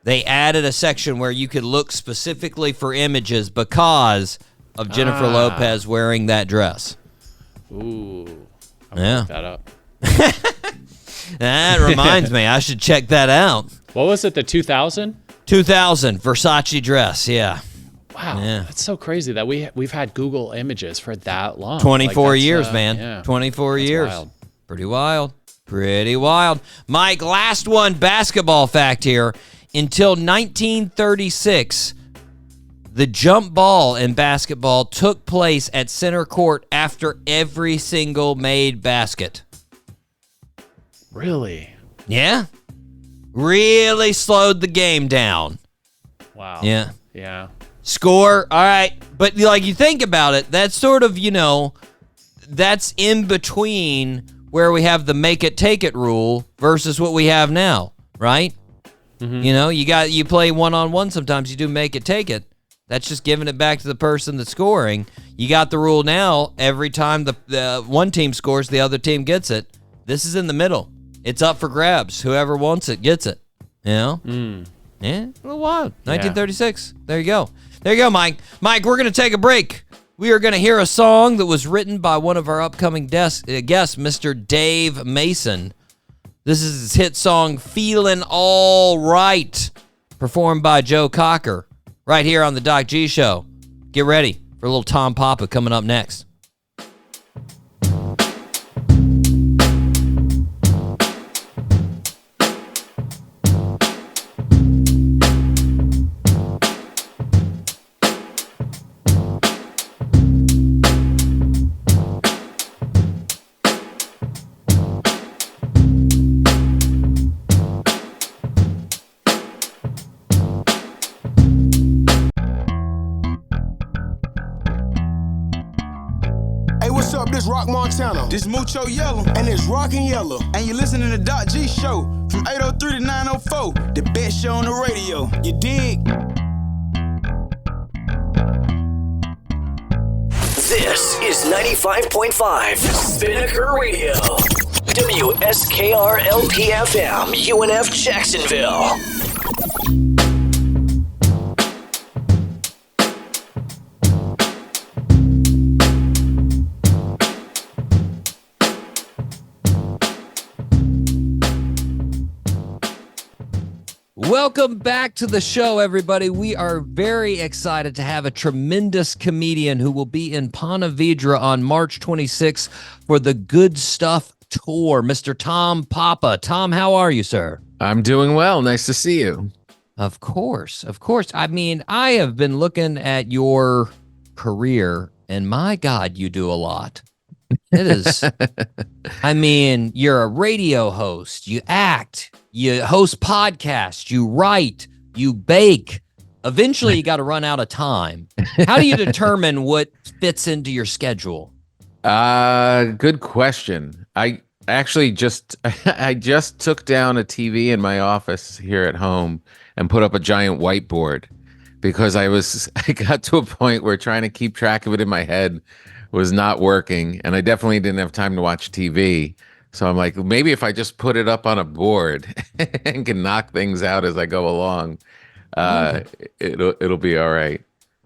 They added a section where you could look specifically for images because of Jennifer Lopez wearing that dress. Ooh. I'm Yeah. gonna look that up. That reminds me, I should check that out. What was it, the 2000? 2000 Versace dress, yeah. Wow. Yeah. That's so crazy that we've had Google Images for that long. 24 Like, that's, years, man. Yeah. 24 That's years. wild. Pretty wild. Pretty wild. Mike, last one, basketball fact here. Until 1936, the jump ball in basketball took place at center court after every single made basket. Really? Yeah. Really slowed the game down. Wow. Yeah. Yeah. Score, all right. But like you think about it, that's sort of, that's in between where we have the make it take it rule versus what we have now, right? Mm-hmm. You play one-on-one sometimes, you do make it take it. That's just giving it back to the person that's scoring. You got the rule now, every time the one team scores, the other team gets it. This is in the middle. It's up for grabs. Whoever wants it gets it. Yeah, a little wild. 1936. There you go. There you go, Mike. Mike, we're going to take a break. We are going to hear a song that was written by one of our upcoming guests, Mr. Dave Mason. This is his hit song, Feelin' All Right, performed by Joe Cocker, right here on the Doc G Show. Get ready for a little Tom Papa coming up next. this Rock Montana. This Mucho Yellow. And it's Rockin' Yellow. And you're listening to Doc G Show from 803 to 904. The best show on the radio. You dig? This is 95.5 Spinnaker Radio. WSKR-LP-FM, UNF Jacksonville. Welcome back to the show, everybody. We are very excited to have a tremendous comedian who will be in Ponte Vedra on March 26th for the Good Stuff Tour, Mr. Tom Papa. Tom, how are you, sir? I'm doing well. Nice to see you. Of course. I mean, I have been looking at your career, and my God, you do a lot. It is. I mean, you're a radio host, you act, you host podcasts, you write, you bake. Eventually, you got to run out of time. How do you determine what fits into your schedule? Good question. I just took down a TV in my office here at home and put up a giant whiteboard because I got to a point where trying to keep track of it in my head was not working, and I definitely didn't have time to watch TV. So I'm like, maybe if I just put it up on a board and can knock things out as I go along, it'll be all right.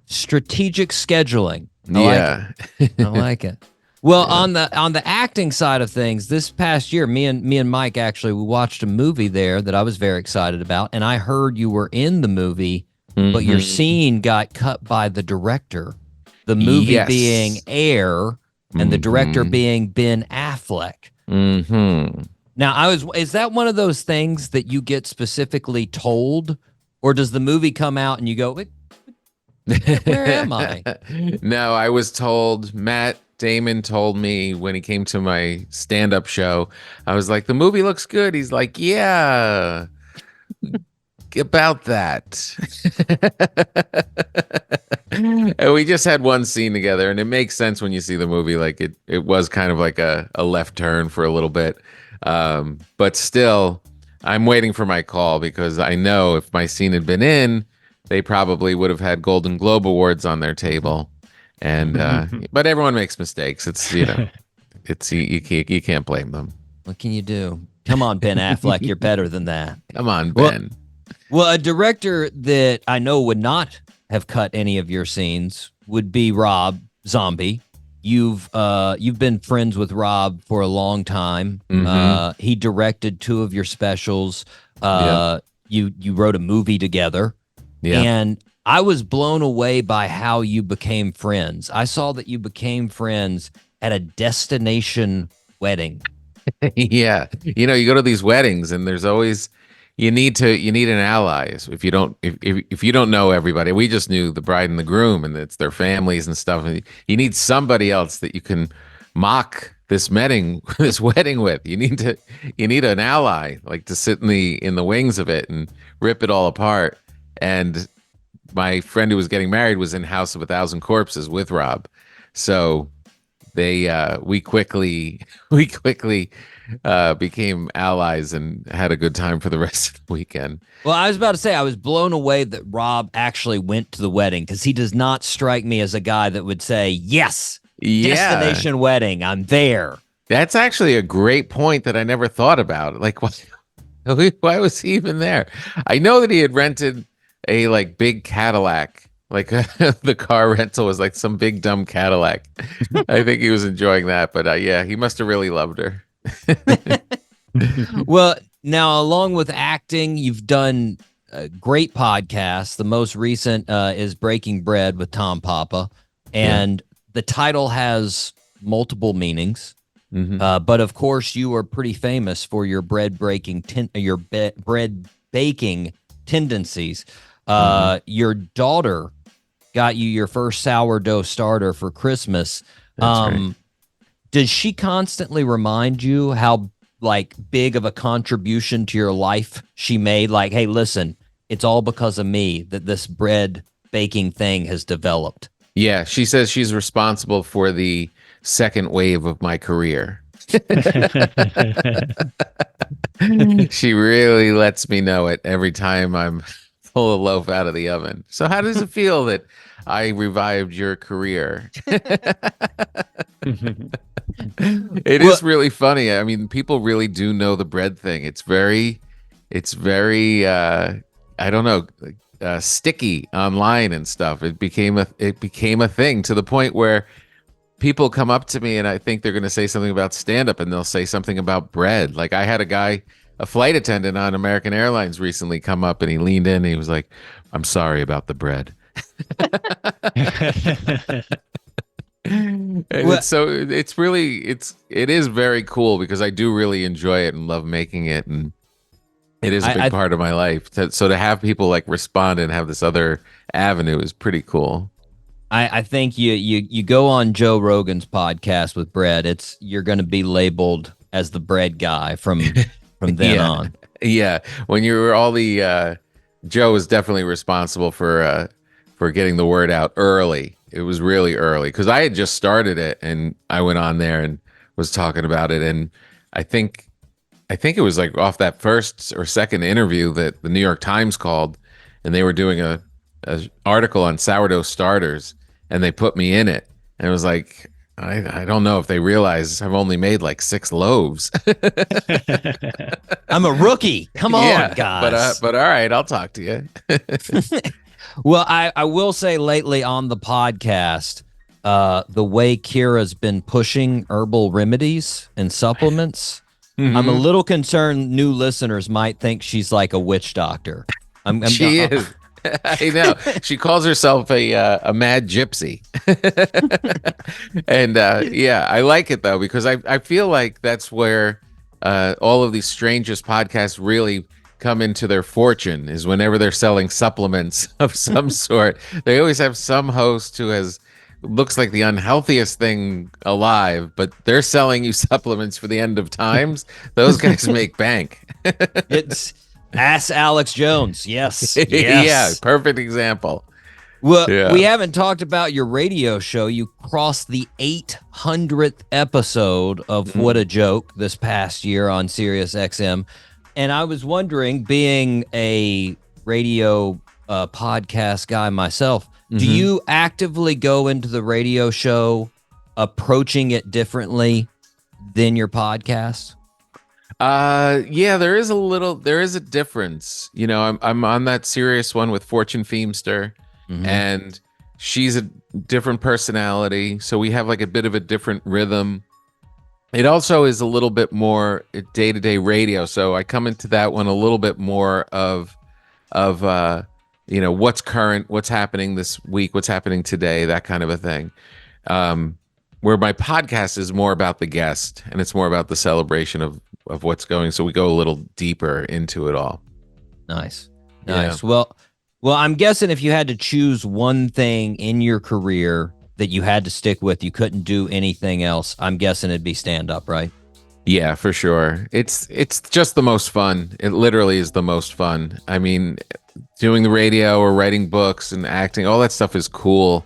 Strategic scheduling. I like it. Well, yeah. on the acting side of things, this past year, me and Mike actually we watched a movie there that I was very excited about, and I heard you were in the movie, but your scene got cut by the director. The movie being Air, and the director being Ben Affleck. Mm-hmm. Now, is that one of those things that you get specifically told, or does the movie come out and you go, where am I? No, I was told. Matt Damon told me when he came to my stand-up show. I was like, the movie looks good. He's like, yeah, about that. And we just had one scene together, and it makes sense when you see the movie. Like it was kind of like a left turn for a little bit. But still, I'm waiting for my call because I know if my scene had been in, they probably would have had Golden Globe Awards on their table. And but everyone makes mistakes. It's you can't blame them. What can you do? Come on, Ben Affleck, you're better than that. Come on, Ben. Well, a director that I know would not have cut any of your scenes would be Rob Zombie. You've been friends with Rob for a long time. He directed 2 of your specials. You wrote a movie together. Yeah. And I was blown away by how you became friends. I saw that you became friends at a destination wedding. Yeah. You go to these weddings and there's always you need an ally. If you don't know everybody, we just knew the bride and the groom and it's their families and stuff. You need somebody else that you can mock this wedding with. You need an ally, like to sit in the wings of it and rip it all apart. And my friend who was getting married was in House of a Thousand Corpses with Rob, so we quickly became allies and had a good time for the rest of the weekend. Well, I was about to say, I was blown away that Rob actually went to the wedding because he does not strike me as a guy that would say, yes, destination wedding, I'm there. That's actually a great point that I never thought about. Like, why was he even there? I know that he had rented a big Cadillac. The car rental was like some big dumb Cadillac. I think he was enjoying that, but he must have really loved her. Well, now along with acting, you've done great podcasts. The most recent is Breaking Bread with Tom Papa, and the title has multiple meanings. But of course, you are pretty famous for your bread baking tendencies. Your daughter got you your first sourdough starter for Christmas. That's right. Does she constantly remind you how big of a contribution to your life she made? Like, hey, listen, it's all because of me that this bread baking thing has developed. Yeah, she says she's responsible for the second wave of my career. She really lets me know it every time I'm pull a loaf out of the oven. So how does it feel that I revived your career? It is really funny. I mean, people really do know the bread thing. It's very I don't know, sticky online and stuff. It became a thing to the point where people come up to me and I think they're going to say something about stand-up and they'll say something about bread. Like I had a flight attendant on American Airlines recently come up and he leaned in and he was like, "I'm sorry about the bread." And it is very cool because I do really enjoy it and love making it, and it is a big part of my life. So to have people like respond and have this other avenue is pretty cool. I think you go on Joe Rogan's podcast with bread, you're going to be labeled as the bread guy from then on. Yeah, when you were all the Joe was definitely responsible for getting the word out early. It was really early because I had just started it and I went on there and was talking about it, and I think it was like off that first or second interview that the New York Times called, and they were doing a article on sourdough starters, and they put me in it, and it was like, I don't know if they realize I've only made like 6 loaves. I'm a rookie. Come on, guys. But all right, I'll talk to you. Well, I will say lately on the podcast, the way Kira's been pushing herbal remedies and supplements, I'm a little concerned new listeners might think she's like a witch doctor. She is. I know. She calls herself a mad gypsy. And I like it though, because I feel like that's where all of these strangest podcasts really come into their fortune, is whenever they're selling supplements of some sort. They always have some host who looks like the unhealthiest thing alive, but they're selling you supplements for the end of times. Those guys make bank. It's Ask Alex Jones. Yes. Yeah, perfect example. Well, we haven't talked about your radio show. You crossed the 800th episode of What a Joke this past year on Sirius XM. And I was wondering, being a radio podcast guy myself, do you actively go into the radio show approaching it differently than your podcast? Yeah, there is a difference. You know, I'm on that serious one with Fortune Feemster, and she's a different personality, so we have like a bit of a different rhythm. It also is a little bit more day-to-day radio, so I come into that one a little bit more of what's current, what's happening this week, what's happening today, that kind of a thing. Where my podcast is more about the guest, and it's more about the celebration of what's going. So we go a little deeper into it all. Nice. Yeah. Well, I'm guessing if you had to choose one thing in your career that you had to stick with, you couldn't do anything else, I'm guessing it'd be stand-up, right? Yeah, for sure. It's just the most fun. It literally is the most fun. I mean, doing the radio or writing books and acting, all that stuff is cool,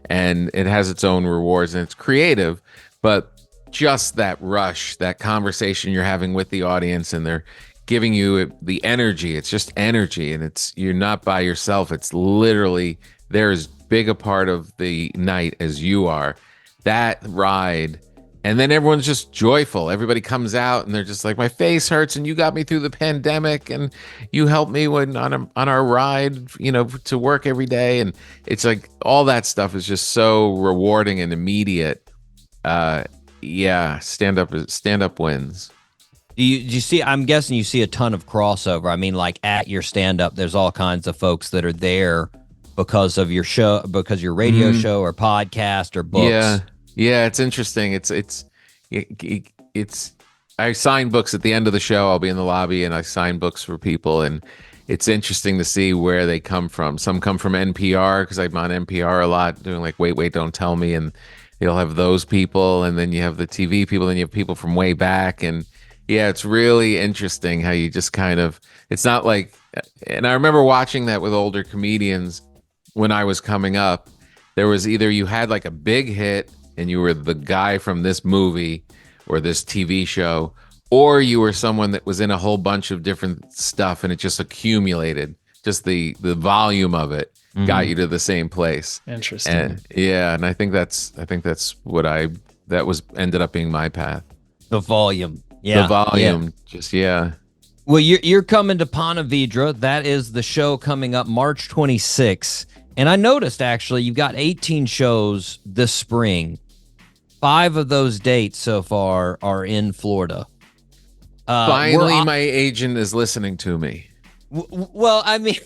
and it has its own rewards, and it's creative, but just that rush, that conversation you're having with the audience, and they're giving you the energy. It's just energy, and you're not by yourself. It's literally, they're as big a part of the night as you are. That ride, and then everyone's just joyful. Everybody comes out and they're just like, my face hurts, and you got me through the pandemic, and you helped me on our ride, to work every day. And it's like all that stuff is just so rewarding and immediate. Stand up wins. Do you see, I'm guessing you see a ton of crossover. I mean, like at your stand-up, there's all kinds of folks that are there because of your show, because your radio show or podcast or books. Yeah, it's interesting. I sign books at the end of the show. I'll be in the lobby and I sign books for people, and it's interesting to see where they come from. Some come from NPR, because I'm on NPR a lot doing like Wait, Don't Tell Me, and you'll have those people, and then you have the TV people, and you have people from way back. And yeah, it's really interesting how you just kind of, it's not like, and I remember watching that with older comedians when I was coming up. There was either you had like a big hit and you were the guy from this movie or this TV show, or you were someone that was in a whole bunch of different stuff and it just accumulated. Just the volume of it got you to the same place. Interesting. And I think that's what ended up being my path. The volume. Yeah. The volume. Yeah. Just Well, you're coming to Ponte Vedra. That is the show coming up March 26th. And I noticed, actually, you've got 18 shows this spring. 5 of those dates so far are in Florida. Finally, my agent is listening to me. Well, I mean,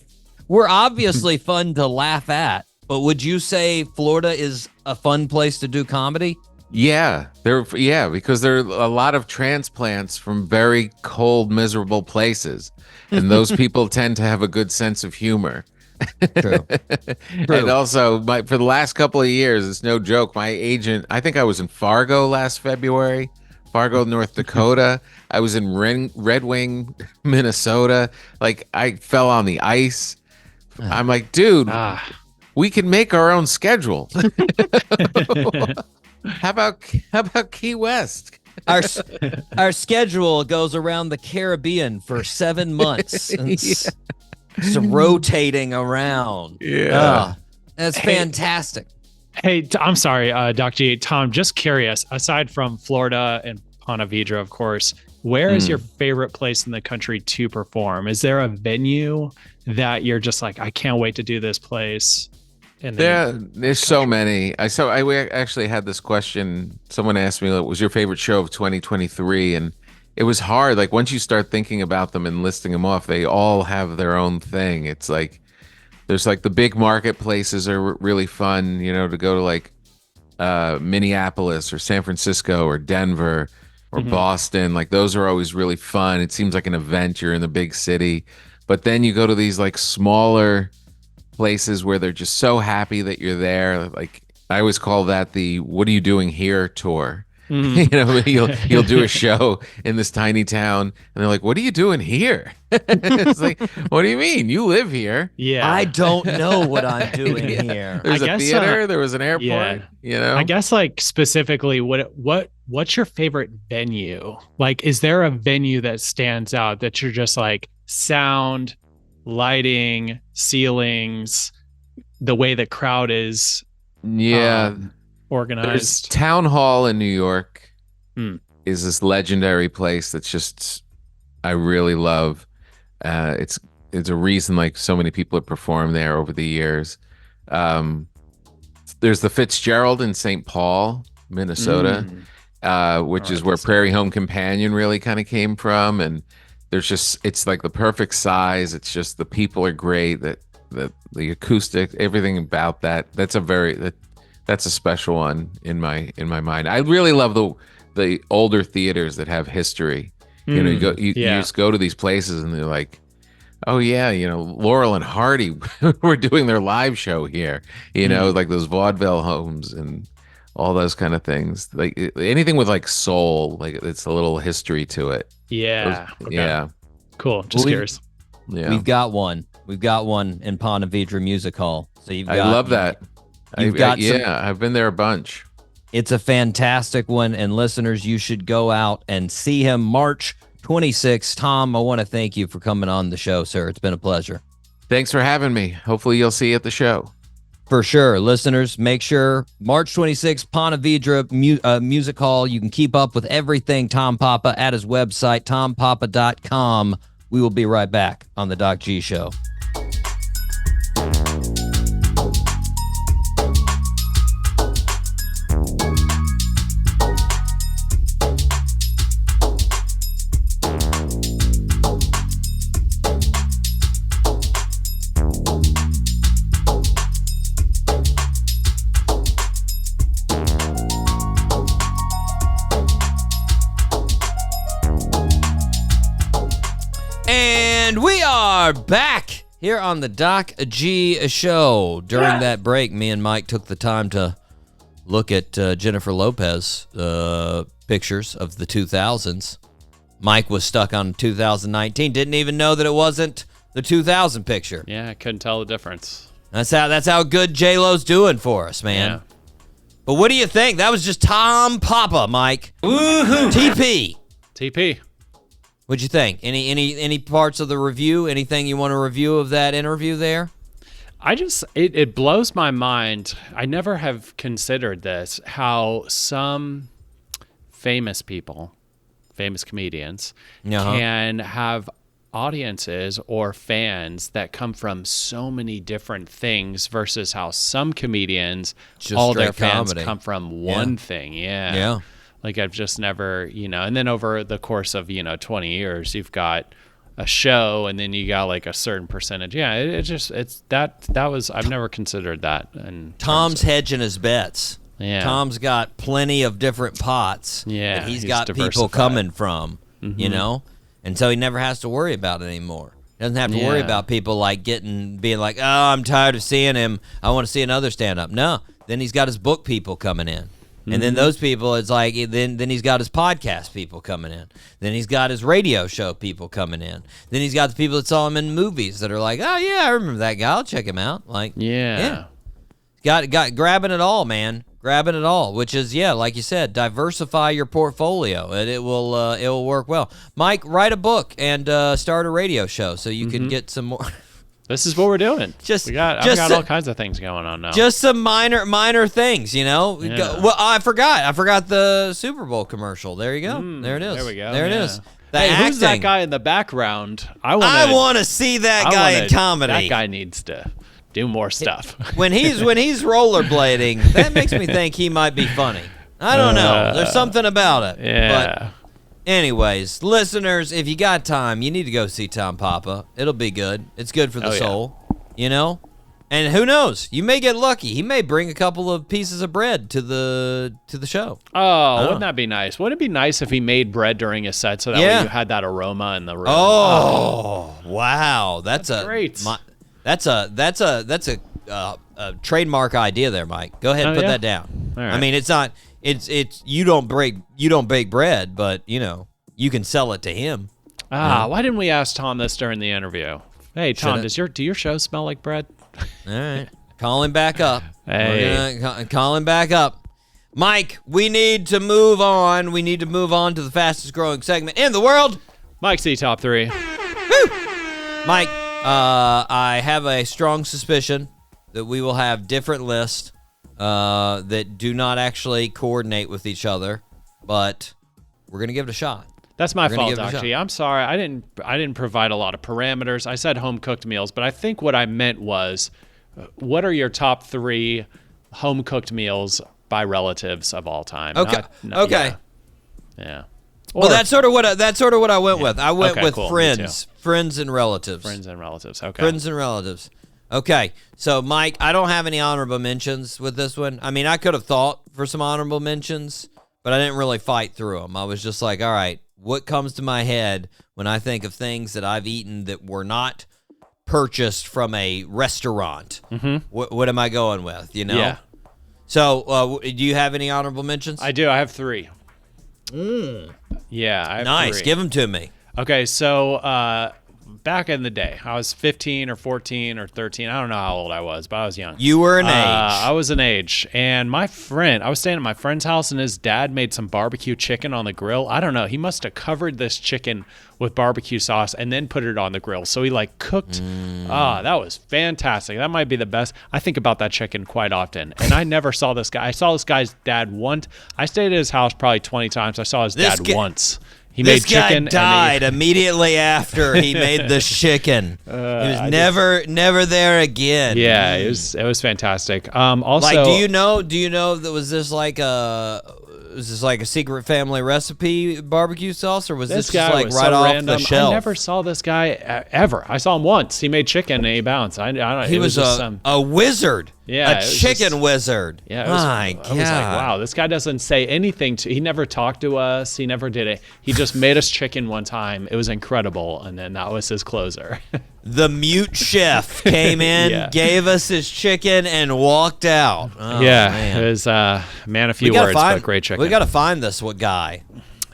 we're obviously fun to laugh at, but would you say Florida is a fun place to do comedy? Yeah, because there are a lot of transplants from very cold, miserable places, and those people tend to have a good sense of humor. True. And also, for the last couple of years, it's no joke. My agent, I think I was in Fargo last February, North Dakota. I was in Red Wing, Minnesota. Like, I fell on the ice. I'm like, dude, we can make our own schedule. How about Key West? Our schedule goes around the Caribbean for 7 months. It's rotating around. Yeah. That's fantastic. Hey, I'm sorry, Doc G. Tom, just curious, aside from Florida and Ponte Vedra, of course, where is your favorite place in the country to perform? Is there a venue that you're just like, I can't wait to do this place? There's so many. We actually had this question. Someone asked me, what was your favorite show of 2023? And it was hard. Like, once you start thinking about them and listing them off, they all have their own thing. It's like, there's like the big marketplaces are really fun, to go to, like Minneapolis or San Francisco or Denver or Boston. Like, those are always really fun. It seems like an event. You're in the big city. But then you go to these like smaller places where they're just so happy that you're there. Like, I always call that the "What are you doing here?" tour. You'll do a show in this tiny town, and they're like, "What are you doing here?" It's like, "What do you mean? You live here?" Yeah, I don't know what I'm doing here. There's a theater. There was an airport. Yeah. I guess, like, specifically, what's your favorite venue? Like, is there a venue that stands out that you're just like, sound, lighting, ceilings, the way the crowd is organized? There's Town Hall in New York is this legendary place that's just, I really love. It's a reason like so many people have performed there over the years. There's the Fitzgerald in St. Paul, Minnesota, which is where Prairie Home Companion really kind of came from. And it's like the perfect size. It's just, the people are great. That the acoustic, everything about that's a special one in my mind. I really love the older theaters that have history. You just go to these places and they're like, oh yeah, Laurel and Hardy were doing their live show here. Like those vaudeville homes and all those kind of things. Like anything with like soul, like it's a little history to it. Yeah. Okay. Yeah. Cool. Just curious. Yeah. We've got one in Ponte Vedra Music Hall. So I love that. I've been there a bunch. It's a fantastic one, and listeners, you should go out and see him March 26th. Tom, I want to thank you for coming on the show, sir. It's been a pleasure. Thanks for having me. Hopefully you'll see you at the show. For sure. Listeners, make sure March 26th, Ponte Vedra Music Hall. You can keep up with everything Tom Papa at his website, tompapa.com. We will be right back on the Doc G Show. And we are back here on the Doc G Show. During that break, me and Mike took the time to look at Jennifer Lopez pictures of the 2000s. Mike was stuck on 2019, didn't even know that it wasn't the 2000 picture. Yeah, I couldn't tell the difference. That's how good J-Lo's doing for us, man. But what do you think? That was just Tom Papa, Mike. Woohoo! TP. What'd you think? Any parts of the review? Anything you want to review of that interview there? It blows my mind. I never have considered this, how some famous people, famous comedians, can have audiences or fans that come from so many different things versus how some comedians, just all their fans fans come from one thing. Yeah. Like I've just never, and then over the course of, 20 years, you've got a show and then you got like a certain percentage. Yeah. I've never considered that. And Tom's hedging his bets. Yeah. Tom's got plenty of different pots that he's got people coming from, and so he never has to worry about it anymore. He doesn't have to worry about people like being like, oh, I'm tired of seeing him. I want to see another stand-up. No, then he's got his book people coming in. And then those people, it's like, then he's got his podcast people coming in. Then he's got his radio show people coming in. Then he's got the people that saw him in movies that are like, oh, yeah, I remember that guy. I'll check him out. Like, Got grabbing it all, man. Grabbing it all, which is, like you said, diversify your portfolio, and it will work well. Mike, write a book and start a radio show so you can get some more. This is what we're doing. I've got all kinds of things going on now. Just some minor things, Yeah. Well, I forgot the Super Bowl commercial. There you go. There it is. There we go. There it is. Who's that guy in the background? I want to see that guy in comedy. That guy needs to do more stuff. When he's rollerblading, that makes me think he might be funny. I don't know. There's something about it. Yeah. But anyways, listeners, if you got time, you need to go see Tom Papa. It'll be good. It's good for the soul, And who knows? You may get lucky. He may bring a couple of pieces of bread to the show. Oh, wouldn't that be nice? Wouldn't it be nice if he made bread during his set so that way you had that aroma in the room? Oh, wow. That's great. That's a trademark idea there, Mike. Go ahead and put that down. All right. I mean, it's not. It's you don't bake bread, but you can sell it to him. Why didn't we ask Tom this during the interview? Hey, Tom, do your show smell like bread? All right, call him back up. Hey, we're gonna call him back up. Mike, we need to move on. We need to move on to the fastest growing segment in the world. Mike C top 3. Woo! Mike, I have a strong suspicion that we will have different lists that do not actually coordinate with each other, but we're gonna give it a shot. That's my fault, Doc G. I'm sorry. I didn't provide a lot of parameters. I said home cooked meals, but I think what I meant was, what are your top 3 home cooked meals by relatives of all time? Okay. Okay. Yeah. Well, that's sort of what I went with. I went with cool. friends and relatives. Friends and relatives. Okay. Friends and relatives. Okay. So, Mike, I don't have any honorable mentions with this one. I mean, I could have thought for some honorable mentions, but I didn't really fight through them. I was just like, all right, what comes to my head when I think of things that I've eaten that were not purchased from a restaurant? Mm-hmm. What am I going with, Yeah. So, do you have any honorable mentions? I do. I have 3. Yeah, I have nice. 3. Give them to me. Okay, so back in the day, I was 15 or 14 or 13. I don't know how old I was, but I was young. You were an age. I was an age. And I was staying at my friend's house, and his dad made some barbecue chicken on the grill. I don't know. He must have covered this chicken with barbecue sauce and then put it on the grill. So he cooked. That was fantastic. That might be the best. I think about that chicken quite often. And I never saw this guy. I saw this guy's dad once. I stayed at his house probably 20 times. I saw his dad once. He made chicken. This guy died immediately after he made the chicken. He was never there again. Yeah, it was fantastic. Also, do you know that was this like a secret family recipe barbecue sauce, or was this just like right off random. the shelf? I never saw this guy ever. I saw him once. He made chicken and he bounced. He was a wizard. Yeah, a chicken wizard. Yeah, my God. I was like, wow, this guy doesn't say anything. He never talked to us. He never did it. He just made us chicken one time. It was incredible, and then that was his closer. The mute chef came in, gave us his chicken, and walked out. Oh, man. It was man, a few words, but great chicken. We got to find this guy.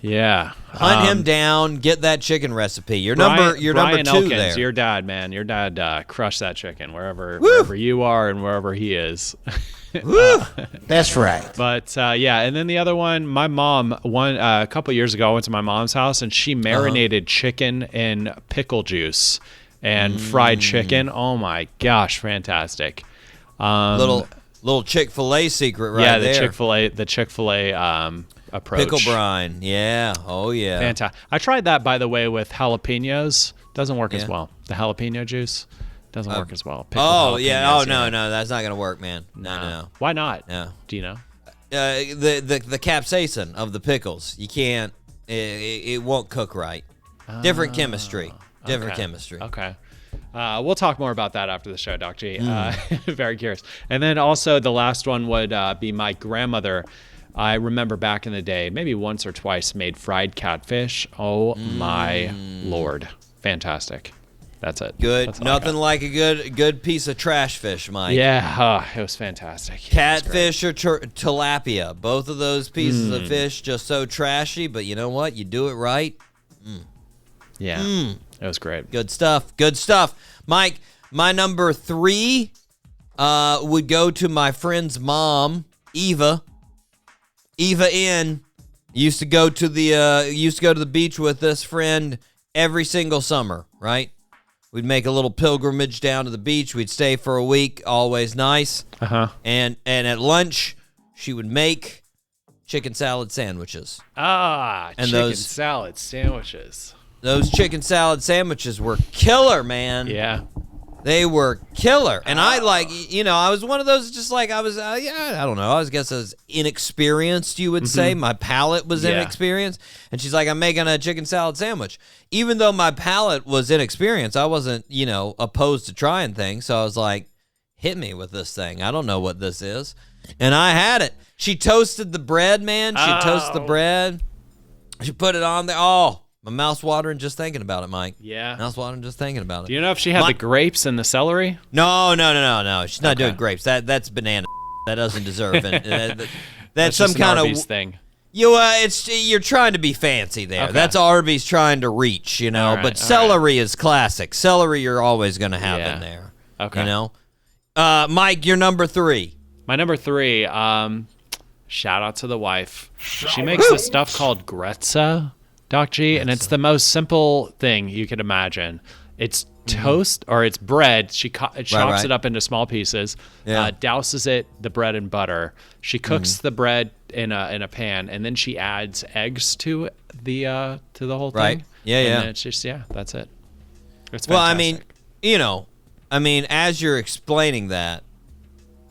Yeah. Hunt him down. Get that chicken recipe. Your Brian, number 2 Elkins, there. Your dad, man. Your dad crushed that chicken wherever you are and wherever he is. That's right. But yeah, and then the other one, my mom, a couple years ago, I went to my mom's house and she marinated chicken in pickle juice and fried chicken. Oh my gosh, fantastic! Little Chick-fil-A secret right there. Yeah, the Chick-fil-A approach. Pickle brine. Yeah. Oh yeah. Fantastic. I tried that, by the way, with jalapenos. Doesn't work as well. The jalapeno juice doesn't work as well. Oh yeah. Oh no, that's not gonna work, man. No. Why not? No. Do you know? The capsaicin of the pickles. You can't. It won't cook right. Different chemistry. Okay. We'll talk more about that after the show, Doc G. Very curious. And then also the last one would be my grandmother. I remember back in the day, maybe once or twice, made fried catfish. Oh my Lord. Fantastic. That's it. Good. That's Nothing like a good piece of trash fish, Mike. Yeah, it was fantastic. Catfish or tilapia. Both of those pieces of fish just so trashy, but you know what? You do it right. Yeah. It was great. Good stuff. Mike, my number 3 would go to my friend's mom, Eva. Eva used to go to the beach with this friend every single summer, right? We'd make a little pilgrimage down to the beach. We'd stay for a week, always nice. And at lunch, she would make chicken salad sandwiches. Salad sandwiches. Those chicken salad sandwiches were killer, man. Yeah. They were killer. And I I was one of those just like I was, I don't know. I guess I was inexperienced, you would say. My palate was inexperienced. And she's like, I'm making a chicken salad sandwich. Even though my palate was inexperienced, I wasn't, opposed to trying things. So I was like, hit me with this thing. I don't know what this is. And I had it. She toasted the bread, man. She toasted the bread. She put it on there. Oh. My mouth's watering just thinking about it, Mike. Yeah. Mouth's watering just thinking about it. Do you know if she had the grapes and the celery? No. She's not doing grapes. That's banana. That doesn't deserve it. That's some just kind an of Arby's thing. You're trying to be fancy there. Okay. That's Arby's trying to reach, All right, but celery is classic. Celery you're always going to have in there. Okay. Mike, your number 3. My number 3, shout out to the wife. She makes this stuff called Gretza. Doc G, and it's the most simple thing you could imagine. It's toast or it's bread. She chops it up into small pieces, douses the bread in butter. She cooks the bread in a pan, and then she adds eggs to the whole thing. Right. Yeah. And it's just that's it. It's fantastic. Well, I mean, as you're explaining that,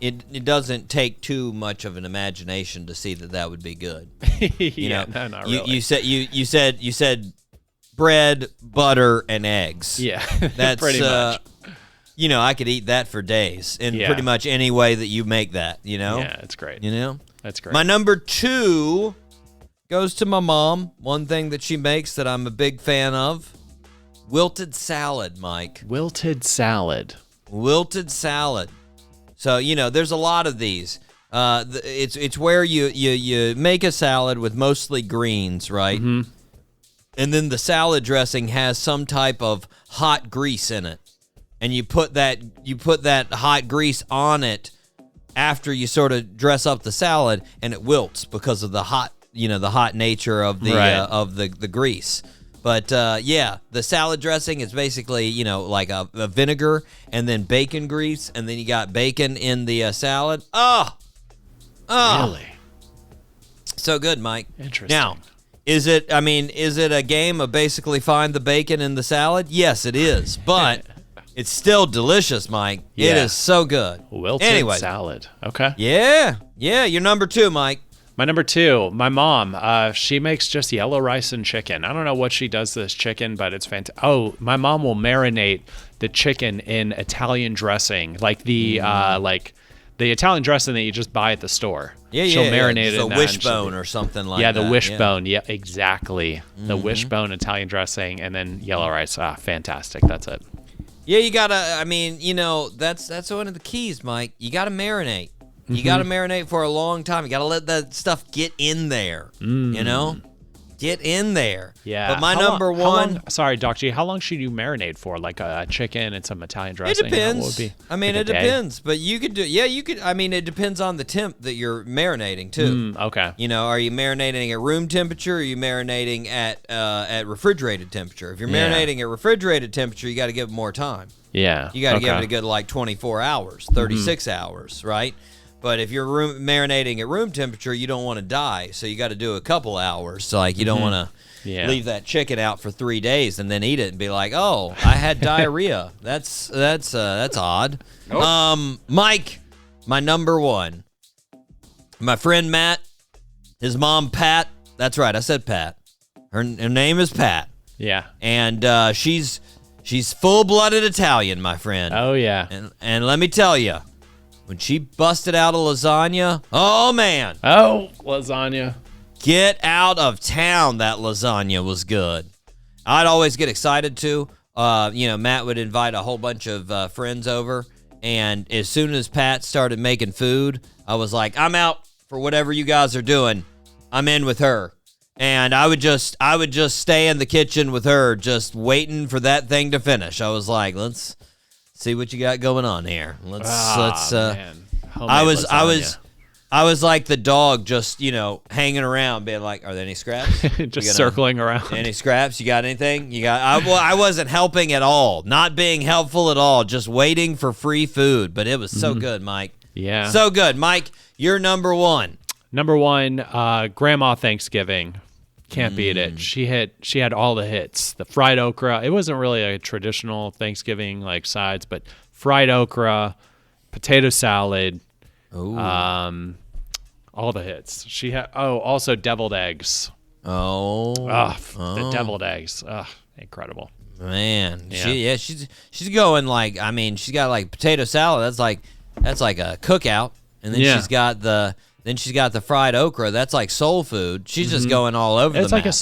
it doesn't take too much of an imagination to see that would be good. No, not really. You said bread, butter, and eggs. Yeah, that's pretty much. I could eat that for days in pretty much any way that you make that. Yeah, it's great. That's great. My number 2 goes to my mom. One thing that she makes that I'm a big fan of: wilted salad, Mike. Wilted salad. So, there's a lot of these. It's where you make a salad with mostly greens, right? Mm-hmm. And then the salad dressing has some type of hot grease in it. And you put that hot grease on it after you sort of dress up the salad, and it wilts because of the hot nature of the grease. But, the salad dressing is basically, like a vinegar and then bacon grease, and then you got bacon in the salad. Oh! Really? So good, Mike. Interesting. Now, is it a game of basically find the bacon in the salad? Yes, it is. But it's still delicious, Mike. Yeah. It is so good. Wilted salad. Okay. Yeah. Yeah, you're number 2, Mike. My number 2, my mom, she makes just yellow rice and chicken. I don't know what she does to this chicken, but it's fantastic. Oh, my mom will marinate the chicken in Italian dressing, like the Italian dressing that you just buy at the store. Yeah, she'll marinate it in the that. wishbone or something like that. Yeah, the wishbone. Yeah, exactly. Mm-hmm. The wishbone Italian dressing, and then yellow rice. Fantastic. That's it. Yeah, you gotta. That's one of the keys, Mike. You gotta marinate. You got to marinate for a long time. You got to let that stuff get in there, Get in there. Yeah. But my How number long- one. Sorry, Doc G. How long should you marinate for? Like a chicken and some Italian It dressing? depends. What would be, I mean, like it a day? depends. But you could do. Yeah, you could. I mean, it depends on the temp that you're marinating too. Okay. You know, are you marinating at room temperature? Or are you marinating at refrigerated temperature? If you're marinating at refrigerated temperature, you got to give it more time. Yeah. You got to give it a good like 24 hours, 36 hours, right? But if you're marinating at room temperature, you don't want to die, so you got to do a couple hours. So like you don't want to leave that chicken out for 3 days and then eat it and be like, "Oh, I had diarrhea." That's odd. Mike, my number one, my friend Matt, his mom Pat. That's right, I said Pat. Her name is Pat. Yeah. And she's full-blooded Italian, my friend. Oh yeah. And let me tell you, when she busted out a lasagna, oh man. Oh, lasagna. Get out of town, that lasagna was good. I'd always get excited too. Matt would invite a whole bunch of friends over, and as soon as Pat started making food, I was like, I'm out for whatever you guys are doing. I'm in with her. And I would just stay in the kitchen with her, just waiting for that thing to finish. I was like, let's see what you got going on here. Man. I was like the dog, just hanging around, being like, "Are there any scraps?" Just circling around. Any scraps? You got anything? You got? I wasn't helping at all, not being helpful at all, just waiting for free food. But it was so good, Mike. Yeah, so good, Mike. You're number one. Number one, Grandma Thanksgiving. Can't beat it. She had all the hits. The fried okra. It wasn't really a traditional Thanksgiving like sides, but fried okra, potato salad, all the hits. She had also deviled eggs. The deviled eggs. Incredible. Man. Yeah. She's going like, I mean, she's got like potato salad. That's like a cookout. And then she's got the fried okra. That's like soul food. She's just going all over the map. It's like a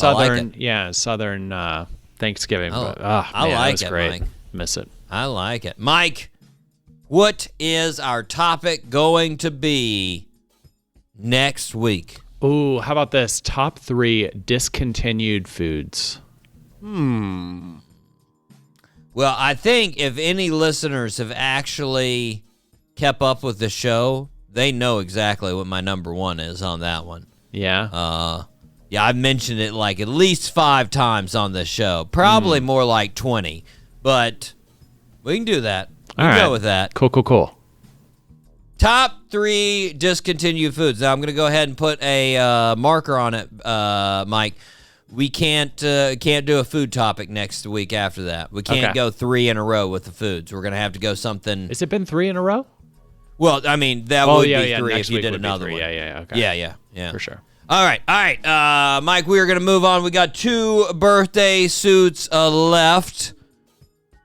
southern Thanksgiving. Oh, But, I man, like it was it, great. Mike. Miss it. I like it. Mike, what is our topic going to be next week? Ooh, how about this? Top 3 discontinued foods. Well, I think if any listeners have actually kept up with the show, they know exactly what my number one is on that one. Yeah? I've mentioned it like at least 5 times on this show. Probably more like 20. But we can do that. We can go with that. Cool. Top 3 discontinued foods. Now, I'm going to go ahead and put a marker on it, Mike. We can't do a food topic next week after that. We can't go 3 in a row with the foods. We're going to have to go something. Has it been 3 in a row? Well, I mean, that would be 3 next if you week did would be another 3. one. Yeah, okay. Yeah. For sure. All right. Mike, we are going to move on. We got 2 birthday suits left.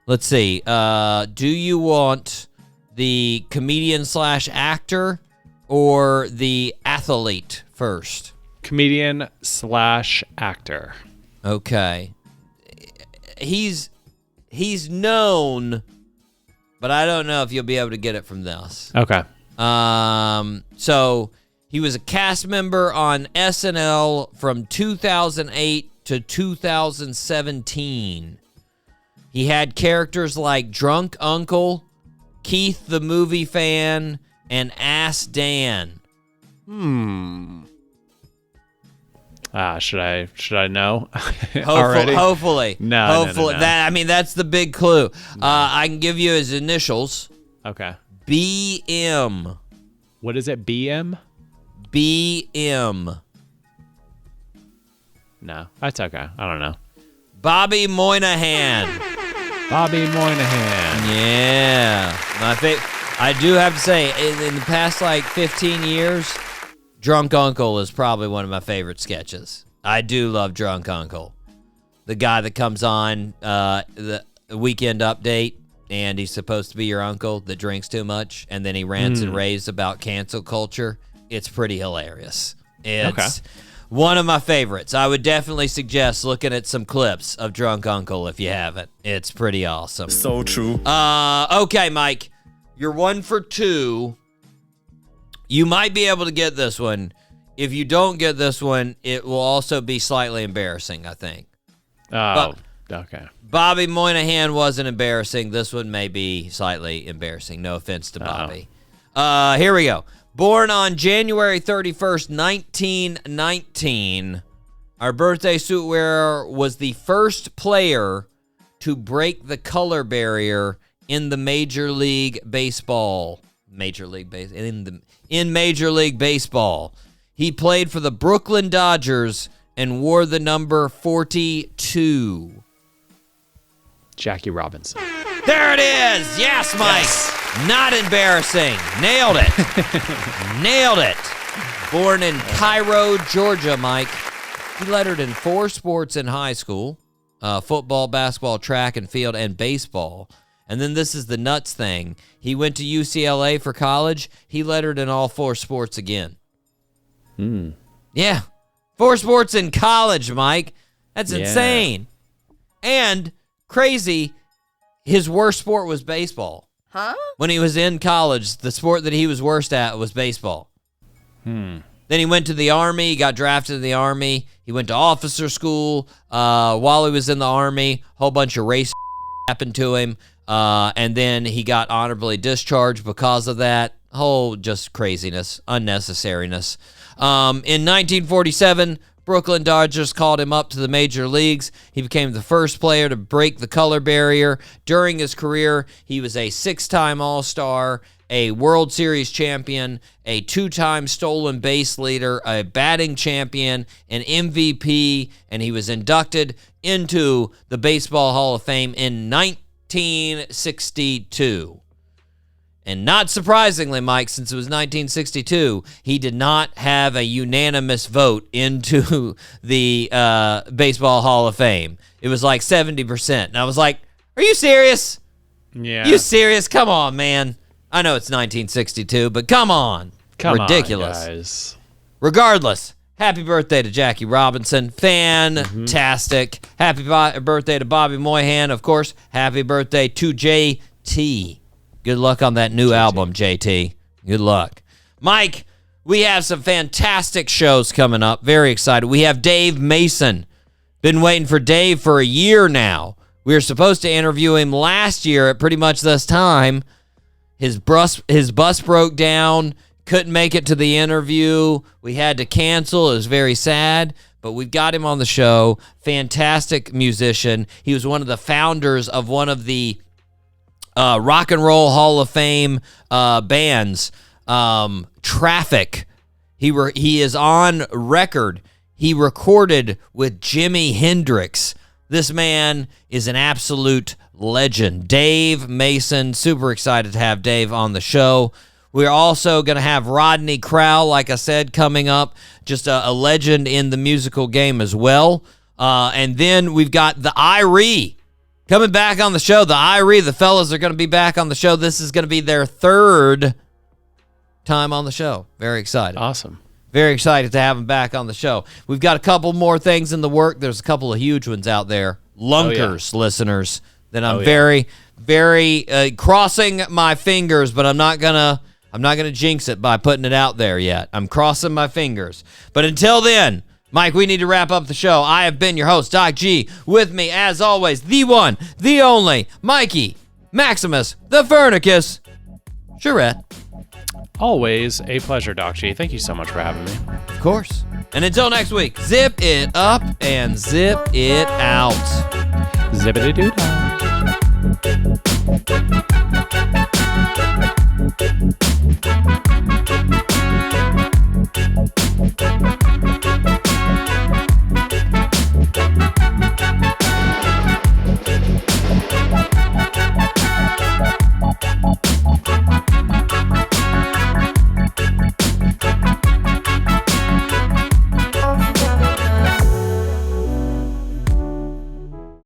Let's see. Do you want the comedian/actor or the athlete first? Comedian/actor. Okay. He's known, but I don't know if you'll be able to get it from this. Okay. So he was a cast member on SNL from 2008 to 2017. He had characters like Drunk Uncle, Keith the Movie Fan, and Ass Dan. Should I know? Hopefully. No. That's the big clue. I can give you his initials. Okay. BM. What is it? BM? BM. No, that's okay. I don't know. Bobby Moynihan. Yeah. I do have to say, in the past like 15 years, Drunk Uncle is probably one of my favorite sketches. I do love Drunk Uncle. The guy that comes on the Weekend Update, and he's supposed to be your uncle that drinks too much, and then he rants and raves about cancel culture. It's pretty hilarious. It's one of my favorites. I would definitely suggest looking at some clips of Drunk Uncle if you haven't. It's pretty awesome. So true. Okay, Mike. You're 1 for 2. You might be able to get this one. if you don't get this one, it will also be slightly embarrassing, I think. Oh, okay. Bobby Moynihan wasn't embarrassing. This one may be slightly embarrassing. No offense to Bobby. Here we go. Born on January 31st, 1919, our birthday suit wearer was the first player to break the color barrier in the Major League Baseball. In Major League Baseball. He played for the Brooklyn Dodgers and wore the number 42. Jackie Robinson. There it is. Yes, Mike. Yes. Not embarrassing. Nailed it. Nailed it. Born in Cairo, Georgia, Mike. He lettered in 4 sports in high school. Football, basketball, track and field, and baseball. And then this is the nuts thing. He went to UCLA for college. He lettered in all 4 sports again. Yeah. 4 sports in college, Mike. That's insane. And crazy, his worst sport was baseball. Huh? When he was in college, the sport that he was worst at was baseball. Then he went to the Army. He got drafted in the Army. He went to officer school. While he was in the Army, a whole bunch of race happened to him. And then he got honorably discharged because of that. Whole just craziness, unnecessariness. In 1947, Brooklyn Dodgers called him up to the major leagues. He became the first player to break the color barrier. During his career, he was a 6-time All-Star, a World Series champion, a 2-time stolen base leader, a batting champion, an MVP, and he was inducted into the Baseball Hall of Fame in 1962. And not surprisingly, Mike, since it was 1962, he did not have a unanimous vote into the Baseball Hall of Fame. It was like 70%. And I was like, are you serious? Yeah. You serious? Come on, man. I know it's 1962, but come on. Ridiculous. On, guys. Regardless, happy birthday to Jackie Robinson. Fantastic. Happy birthday to Bobby Moynihan. Of course, happy birthday to JT. Good luck on that new album, JT. Good luck. Mike, we have some fantastic shows coming up. Very excited. We have Dave Mason. Been waiting for Dave for a year now. We were supposed to interview him last year at pretty much this time. His bus broke down. Couldn't make it to the interview. We had to cancel. It was very sad. But we've got him on the show. Fantastic musician. He was one of the founders of one of the Rock and Roll Hall of Fame bands, Traffic. He is on record. He recorded with Jimi Hendrix. This man is an absolute legend. Dave Mason, super excited to have Dave on the show. We're also going to have Rodney Crowell, like I said, coming up. Just a legend in the musical game as well. And then we've got the Irie coming back on the show. The Irie, the fellas are going to be back on the show. This is going to be their 3rd time on the show. Very excited. Awesome. Very excited to have them back on the show. We've got a couple more things in the work. There's a couple of huge ones out there. Lunkers, listeners, that I'm very, very crossing my fingers, but I'm not gonna jinx it by putting it out there yet. I'm crossing my fingers. But until then, Mike, we need to wrap up the show. I have been your host, Doc G. With me, as always, the one, the only, Mikey, Maximus, the Fernicus, Charette. Always a pleasure, Doc G. Thank you so much for having me. Of course. And until next week, zip it up and zip it out. Zippity-doo-dah.